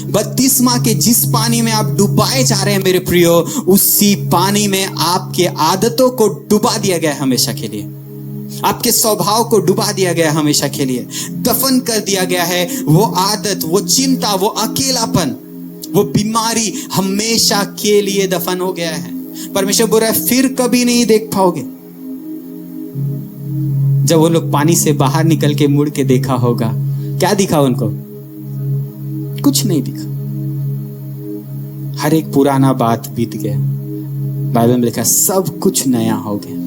बपतिस्मा के जिस पानी में आप डुबाए जा रहे हैं मेरे प्रियो, उसी पानी में आपके आदतों को डुबा दिया गया हमेशा के लिए, आपके स्वभाव को डुबा दिया गया हमेशा के लिए, दफन कर दिया गया है। वो आदत, वो चिंता, वो अकेलापन, वो बीमारी हमेशा के लिए दफन हो गया है। परमेश्वर बोल रहा है फिर कभी नहीं देख पाओगे। जब वो लोग पानी से बाहर निकल के मुड़ के देखा होगा, क्या दिखा उनको? कुछ नहीं दिखा। हर एक पुराना बात बीत गया। बाइबल में लिखा सब कुछ नया हो गया।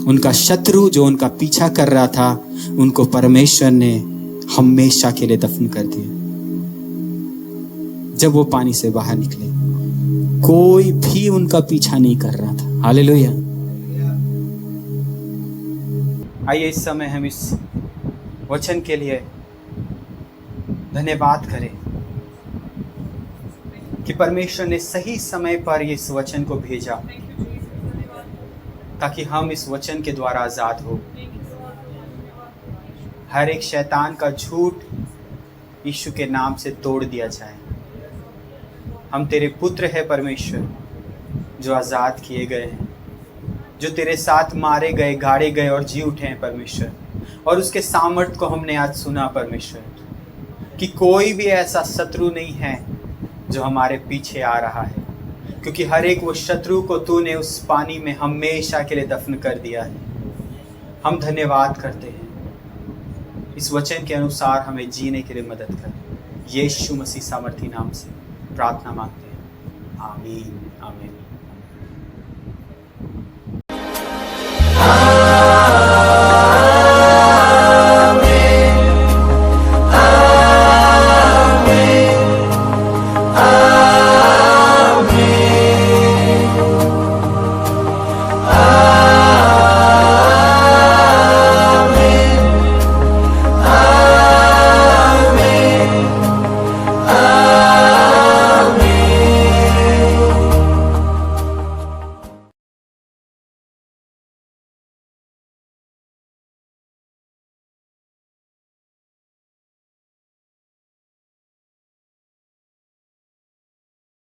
उनका शत्रु जो उनका पीछा कर रहा था, उनको परमेश्वर ने हमेशा के लिए दफन कर दिया। जब वो पानी से बाहर निकले, कोई भी उनका पीछा नहीं कर रहा था। हालेलुया। आइए इस समय हम इस वचन के लिए धन्यवाद करें कि परमेश्वर ने सही समय पर इस वचन को भेजा, ताकि हम इस वचन के द्वारा आजाद हो। हर एक शैतान का झूठ यीशु के नाम से तोड़ दिया जाए। हम तेरे पुत्र है परमेश्वर, जो आजाद किए गए हैं, जो तेरे साथ मारे गए, गाड़े गए और जी उठे हैं परमेश्वर। और उसके सामर्थ्य को हमने आज सुना परमेश्वर, कि कोई भी ऐसा शत्रु नहीं है जो हमारे पीछे आ रहा है, क्योंकि हर एक वो शत्रु को तूने उस पानी में हमेशा के लिए दफन कर दिया है। हम धन्यवाद करते हैं। इस वचन के अनुसार हमें जीने के लिए मदद कर। यीशु मसीह सामर्थी नाम से प्रार्थना मांगते हैं। आमीन, आमीन।